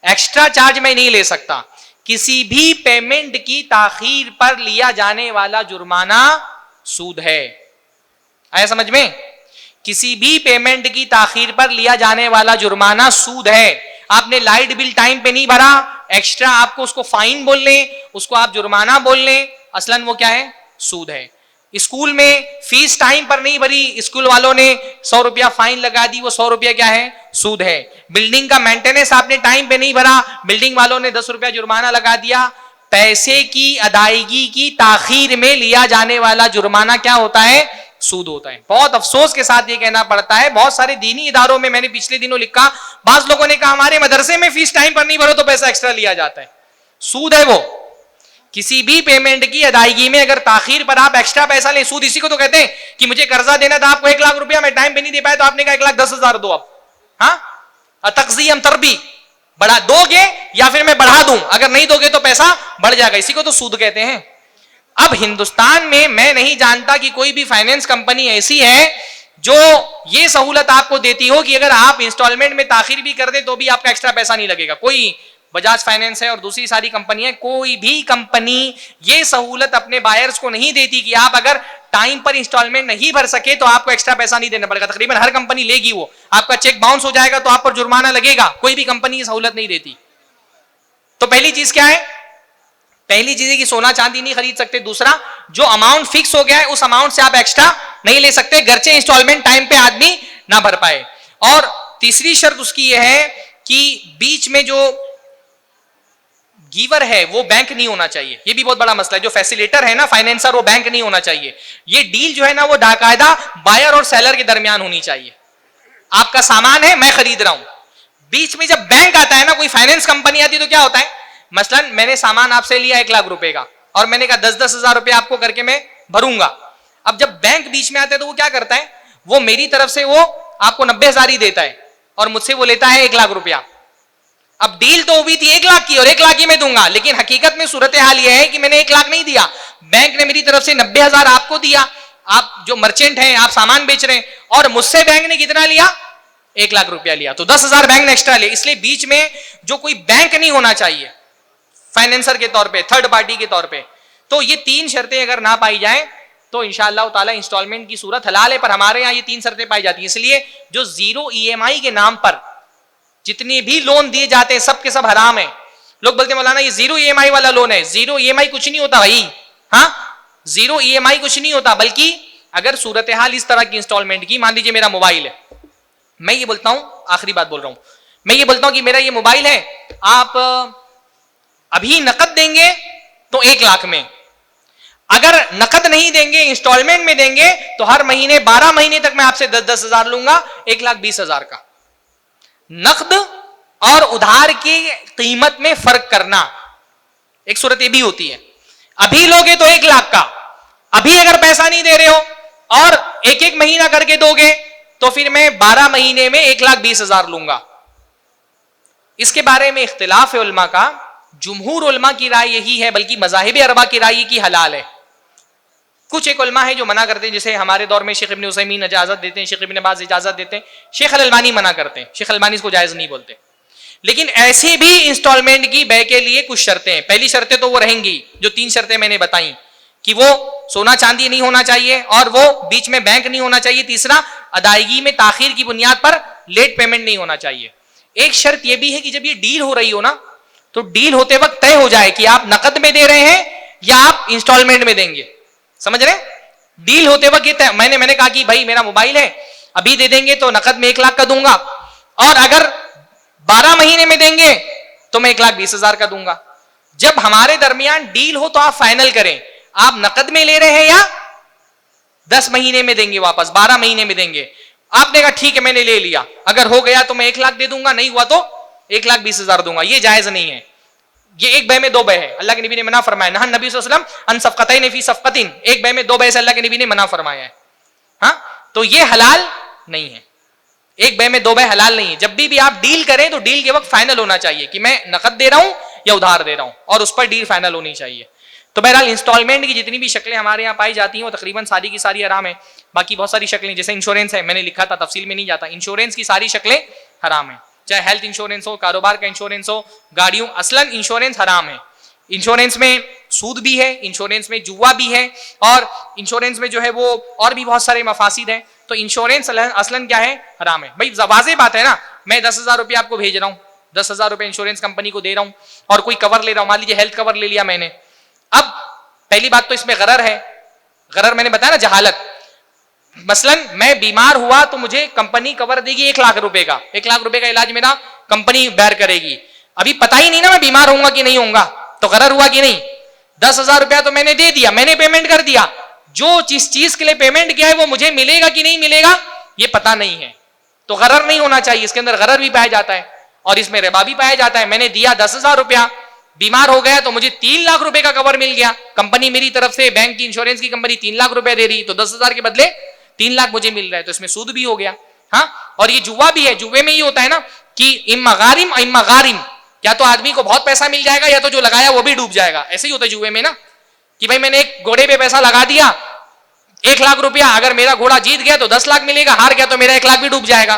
ایکسٹرا چارج میں نہیں لے سکتا. کسی بھی پیمنٹ کی تاخیر پر لیا جانے والا جرمانہ سود ہے. آیا سمجھ میں؟ کسی بھی پیمنٹ کی تاخیر پر لیا جانے والا جرمانہ سود ہے. آپ نے لائٹ بل ٹائم پہ نہیں بھرا, ایکسٹرا آپ کو اس کو فائن بول لیں, اس کو آپ جرمانہ بول لیں, اصلاً وہ کیا ہے, سود ہے. اسکول میں فیس ٹائم پر نہیں بھری, اسکول والوں نے 100 روپیہ فائن لگا دی, وہ 100 روپیہ کیا ہے, سود ہے. بلڈنگ کا مینٹیننس آپ نے ٹائم پہ نہیں بھرا, بلڈنگ والوں نے 10 روپیہ جرمانہ لگا دیا. پیسے کی ادائیگی کی تاخیر میں لیا جانے والا جرمانہ کیا ہوتا ہے, سود ہوتا ہے. بہت افسوس کے ساتھ یہ کہنا پڑتا ہے, بہت سارے دینی اداروں میں نے پچھلے دنوں لکھا, بعض لوگوں نے کہا ہمارے مدرسے میں فیس ٹائم پر نہیں بھرو تو پیسہ ایکسٹرا لیا جاتا ہے. سود ہے وہ. کسی بھی پیمنٹ کی ادائیگی میں اگر تاخیر پر آپ ایکسٹرا پیسہ لیں, سود اسی کو تو کہتے ہیں کہ مجھے قرضہ دینا تھا آپ کو 1 لاکھ روپیہ, میں ٹائم پہ نہیں دے پایا تو آپ نے کہا 1,10,000 دو. اب ہاں تقزیم تربی, بڑھا دو گے یا پھر میں بڑھا دوں, اگر نہیں دو گے تو پیسہ بڑھ جائے گا, اسی کو تو سود کہتے ہیں. اب ہندوستان میں نہیں جانتا کہ کوئی بھی فائنینس کمپنی ایسی ہے جو یہ سہولت آپ کو دیتی ہو کہ اگر آپ انسٹالمنٹ میں تاخیر بھی کر دیں تو بھی آپ کا ایکسٹرا پیسہ نہیں لگے گا. کوئی بجاج فائنینس ہے اور دوسری ساری کمپنی ہے, کوئی بھی کمپنی یہ سہولت اپنے بائرز کو نہیں دیتی کہ آپ اگر ٹائم پر انسٹالمنٹ نہیں بھر سکے تو آپ کو ایکسٹرا پیسہ نہیں دینا پڑے گا. تقریباً ہر کمپنی لے گی, وہ آپ کا چیک باؤنس ہو جائے گا تو آپ پر جرمانہ لگے گا. کوئی بھی کمپنی یہ سہولت نہیں دیتی. تو پہلی چیز کیا ہے, پہلی چیز ہے کہ سونا چاندی نہیں خرید سکتے. دوسرا, جو اماؤنٹ فکس ہو گیا ہے اس اماؤنٹ سے آپ ایکسٹرا نہیں لے سکتے, گرچہ انسٹالمنٹ ٹائم پہ آدمی نہ بھر پائے. اور تیسری شرط اس کی یہ ہے کہ بیچ میں جو گیور ہے وہ بینک نہیں ہونا چاہیے. یہ بھی بہت بڑا مسئلہ ہے. جو فیسیلیٹر ہے نا, فائنینسر, وہ بینک نہیں ہونا چاہیے. یہ ڈیل جو ہے نا وہ باقاعدہ بائر اور سیلر کے درمیان ہونی چاہیے. آپ کا سامان ہے, میں خرید رہا ہوں, بیچ میں جب بینک آتا ہے نا, کوئی فائنینس کمپنی آتی ہے تو کیا ہوتا ہے, مثلا میں نے سامان آپ سے لیا 1 لاکھ روپے کا اور میں نے کہا 10-10 ہزار روپے آپ کو کر کے میں بھروں گا. اب جب بینک بیچ میں آتا ہے تو وہ کیا کرتا ہے, وہ میری طرف سے وہ آپ کو 90,000 ہی دیتا ہے اور مجھ سے وہ لیتا ہے 1 لاکھ روپیہ. اب ڈیل تو ہوئی تھی 1 لاکھ کی اور 1 لاکھ ہی میں دوں گا, لیکن حقیقت میں صورتحال یہ ہے کہ میں نے 1 لاکھ نہیں دیا, بینک نے میری طرف سے 90,000 آپ کو دیا. آپ جو مرچنٹ ہیں, آپ سامان بیچ رہے ہیں, اور مجھ سے بینک نے کتنا لیا, 1 لاکھ روپیہ لیا, تو 10,000 بینک نے ایکسٹرا لیا. اس لیے بیچ میں جو کوئی بینک نہیں ہونا چاہیے فائنینسر کے طور پہ, تھرڈ پارٹی کے طور پہ. تو یہ 3 شرطیں اگر نہ پائی جائیں تو انشاءاللہ تعالی انسٹالمنٹ کی صورت حلال ہے. پر ہمارے یہاں یہ 3 شرطیں پائی جاتی ہیں. اس لیے جو 0 EMI کے نام پر جتنے بھی لون دیے جاتے ہیں سب کے سب حرام ہیں. لوگ بولتے ہیں مولانا یہ 0 EMI والا لون ہے. 0 EMI کچھ نہیں ہوتا بھائی, ہاں 0 EMI کچھ نہیں ہوتا. بلکہ اگر صورتحال اس طرح کی انسٹالمنٹ کی, مان لیجیے میرا موبائل ہے, میں یہ بولتا ہوں, آخری بات بول رہا ہوں, میں یہ بولتا ہوں کہ میرا یہ موبائل ہے, آپ ابھی نقد دیں گے تو 1 لاکھ میں, اگر نقد نہیں دیں گے انسٹالمنٹ میں دیں گے تو ہر مہینے 12 مہینے تک میں آپ سے 10-10 ہزار لوں گا, 1,20,000 کا. نقد اور ادھار کی قیمت میں فرق کرنا, ایک صورت یہ بھی ہوتی ہے. ابھی لوگے تو 1 لاکھ کا, ابھی اگر پیسہ نہیں دے رہے ہو اور ایک ایک مہینہ کر کے دو گے تو پھر میں 12 مہینے میں 1,20,000 لوں گا. اس کے بارے میں اختلاف ہے علماء کا. جمہور علماء کی رائے یہی ہے، بلکہ مذاہب اربعہ کی رائے کی حلال ہے. کچھ ایک علماء ہیں جو منع کرتے ہیں، جیسے ہمارے دور میں شیخ ابن عثیمین اجازت دیتے ہیں، شیخ ابن باز اجازت دیتے ہیں، شیخ الالبانی منع کرتے ہیں. شیخ الالبانی اس کو جائز نہیں بولتے. لیکن ایسی بھی انسٹالمنٹ کی بے کے لیے کچھ شرطیں ہیں. پہلی شرطیں تو وہ رہیں گی جو 3 شرطیں میں نے بتائیں، کہ وہ سونا چاندی نہیں ہونا چاہیے، اور وہ بیچ میں بینک نہیں ہونا چاہیے. تیسرا، ادائیگی میں تاخیر کی بنیاد پر لیٹ پیمنٹ نہیں ہونا چاہیے. ایک شرط یہ بھی ہے کہ جب یہ ڈیل ہو رہی ہو نا، تو ڈیل ہوتے وقت طے ہو جائے کہ آپ نقد میں دے رہے ہیں یا آپ انسٹالمنٹ میں دیں گے. سمجھ رہے؟ ڈیل ہوتے وقت یہ میں نے کہا کہ بھائی میرا موبائل ہے، ابھی دے دیں گے تو نقد میں 1,00,000 کا دوں گا، اور اگر 12 مہینے میں دیں گے تو میں 1,20,000 کا دوں گا. جب ہمارے درمیان ڈیل ہو تو آپ فائنل کریں، آپ نقد میں لے رہے ہیں یا 10 مہینے میں دیں گے، واپس 12 مہینے میں دیں گے. آپ نے کہا ٹھیک ہے میں نے لے لیا، اگر ہو گیا تو میں 1,00,000 دے دوں گا، نہیں ہوا تو 1,20,000 دوں گا. یہ جائز نہیں ہے. یہ ایک بے میں 2 بے ہے. اللہ کے نبی نے منع فرمایا، نہا نبی صلی اللہ علیہ وسلم ان صفقتین فی صفقتین، ایک بے میں 2 بے سے اللہ کے نبی نے منع فرمایا ہے. ہاں، تو یہ حلال نہیں ہے. ایک بے میں 2 بے حلال نہیں ہے. جب بھی آپ ڈیل کریں تو ڈیل کے وقت فائنل ہونا چاہیے کہ میں نقد دے رہا ہوں یا ادھار دے رہا ہوں، اور اس پر ڈیل فائنل ہونی چاہیے. تو بہرحال انسٹالمنٹ کی جتنی بھی شکلیں ہمارے یہاں پائی جاتی ہیں وہ تقریباً ساری کی ساری حرام ہے. باقی بہت ساری شکلیں، جیسے انشورنس ہے، میں نے لکھا تھا، تفصیل میں نہیں جاتا. انشورنس کی ساری شکلیں حرام ہیں، چاہے ہیلتھ انشورنس ہو، کاروبار کا انشورنس ہو، گاڑیوں. اصلاً انشورنس حرام ہے. انشورنس میں سود بھی ہے، انشورنس میں جوا بھی ہے، اور انشورنس میں جو ہے وہ اور بھی بہت سارے مفاسد ہیں. تو انشورنس اصلاً کیا ہے؟ حرام ہے. بھائی واضح بات ہے نا، میں 10,000 روپے آپ کو بھیج رہا ہوں، 10,000 روپے انشورنس کمپنی کو دے رہا ہوں، اور کوئی کور لے رہا ہوں، مان لیجیے ہیلتھ کور لے لیا میں نے. اب پہلی بات تو اس میں غرر ہے. غرر میں نے بتایا نا، جہالت. مثلاً میں بیمار ہوا تو مجھے کمپنی کور دے گی 1,00,000 روپے کا، 1,00,000 روپے کا علاج میرا کمپنی بیئر کرے گی. ابھی پتہ ہی نہیں نا میں بیمار ہوں گا کہ نہیں ہوں گا، تو غرر ہوا کہ نہیں؟ 10,000 روپیہ تو میں نے دے دیا، میں نے پیمنٹ کر دیا، جو جس چیز کے لیے پیمنٹ کیا ہے وہ مجھے ملے گا کہ نہیں ملے گا یہ پتہ نہیں ہے. تو غرر نہیں ہونا چاہیے. اس کے اندر غرر بھی پایا جاتا ہے، اور اس میں ربا بھی پایا جاتا ہے. میں نے دیا 10,000 روپیہ، بیمار ہو گیا تو مجھے 3,00,000 روپے کا کور مل گیا. کمپنی میری طرف سے، بینک کی انشورنس کی کمپنی 3,00,000 روپے دے رہی، تو 10,000 کے بدلے 3,00,000 مجھے مل رہا ہے. تو اس میں سود بھی ہو گیا. ہاں، اور یہ جوا بھی ہے. جوے میں یہ ہوتا ہے نا کہ اما غارم اما غارم، یا تو آدمی کو بہت پیسہ مل جائے گا یا تو جو لگایا وہ بھی ڈوب جائے گا. ایسے ہی ہوتا ہے جوے میں نا، کہ بھائی میں نے ایک گھوڑے پہ پیسہ لگا دیا 1,00,000 روپیہ، اگر میرا گھوڑا جیت گیا تو 10,00,000 ملے گا، ہار گیا تو میرا 1,00,000 بھی ڈوب جائے گا.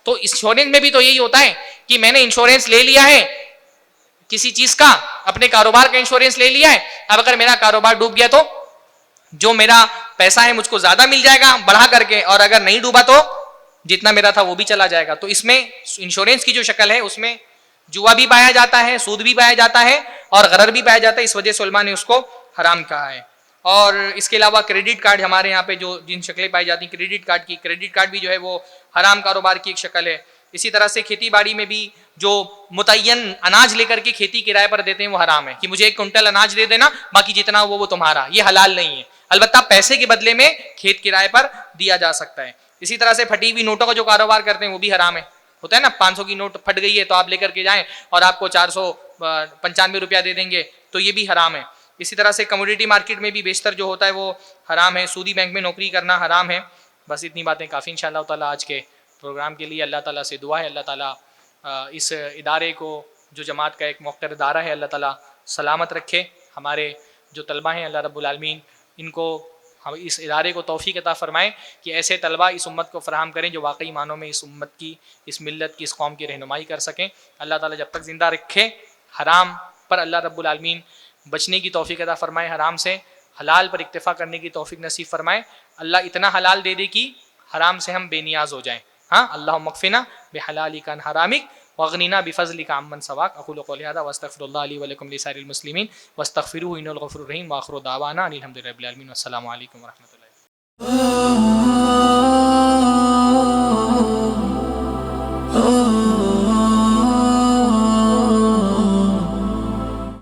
تو انشورنس میں بھی تو یہی ہوتا ہے کہ میں نے انشورنس لے لیا ہے کسی چیز کا، اپنے کاروبار کا انشورنس لے لیا ہے. اب اگر میرا کاروبار ڈوب گیا تو جو میرا پیسہ ہے مجھ کو زیادہ مل جائے گا بڑھا کر کے، اور اگر نہیں ڈوبا تو جتنا میرا تھا وہ بھی چلا جائے گا. تو اس میں انشورنس کی جو شکل ہے اس میں جوا بھی پایا جاتا ہے، سود بھی پایا جاتا ہے، اور غرر بھی پایا جاتا ہے. اس وجہ سے علماء نے اس کو حرام کہا ہے. اور اس کے علاوہ کریڈٹ کارڈ ہمارے یہاں پہ جو جن شکلیں پائی جاتی ہیں، کریڈٹ کارڈ بھی جو ہے وہ حرام کاروبار کی ایک شکل ہے. اسی طرح سے کھیتی باڑی میں بھی جو متعین اناج لے کر کے کھیتی کرائے پر دیتے ہیں وہ حرام ہے، کہ مجھے 1 کنٹل اناج دے دینا، باقی جتنا وہ تمہارا. یہ حلال نہیں ہے. البتہ پیسے کے بدلے میں کھیت کرائے پر دیا جا سکتا ہے. اسی طرح سے پھٹی ہوئی نوٹوں کا جو کاروبار کرتے ہیں وہ بھی حرام ہے. ہوتا ہے نا، 500 کی نوٹ پھٹ گئی ہے تو آپ لے کر کے جائیں اور آپ کو 495 روپیہ دے دیں گے، تو یہ بھی حرام ہے. اسی طرح سے کموڈیٹی مارکیٹ میں بھی بیشتر جو ہوتا ہے وہ حرام ہے. سودی بینک میں نوکری کرنا حرام ہے. بس اتنی باتیں کافی انشاءاللہ تعالیٰ آج کے پروگرام کے لیے. اللہ تعالیٰ سے دعا ہے اللہ تعالیٰ اس ادارے کو، جو جماعت کا ایک موقر ادارہ ہے، اللہ تعالیٰ سلامت رکھے. ہمارے جو طلبہ ہیں اللہ رب العالمین ان کو، ہم اس ادارے کو توفیق عطا فرمائیں کہ ایسے طلبہ اس امت کو فراہم کریں جو واقعی معنوں میں اس امت کی، اس ملت کی، اس قوم کی رہنمائی کر سکیں. اللہ تعالیٰ جب تک زندہ رکھے حرام پر اللہ رب العالمین بچنے کی توفیق عطا فرمائے، حرام سے حلال پر اکتفا کرنے کی توفیق نصیب فرمائے. اللہ اتنا حلال دے دے کہ حرام سے ہم بے نیاز ہو جائیں. ہاں، اللہم اکفنا بحلالک عن حرامک واغننا بفضلک عمن سواک. اقول قولی ھذا واستغفر اللہ لی ولکم لسائر المسلمین واستغفروہ انہ الغفور الرحیم. واخر دعوانا ان الحمد للہ رب العالمین. والسلام علیکم ورحمۃ اللہ.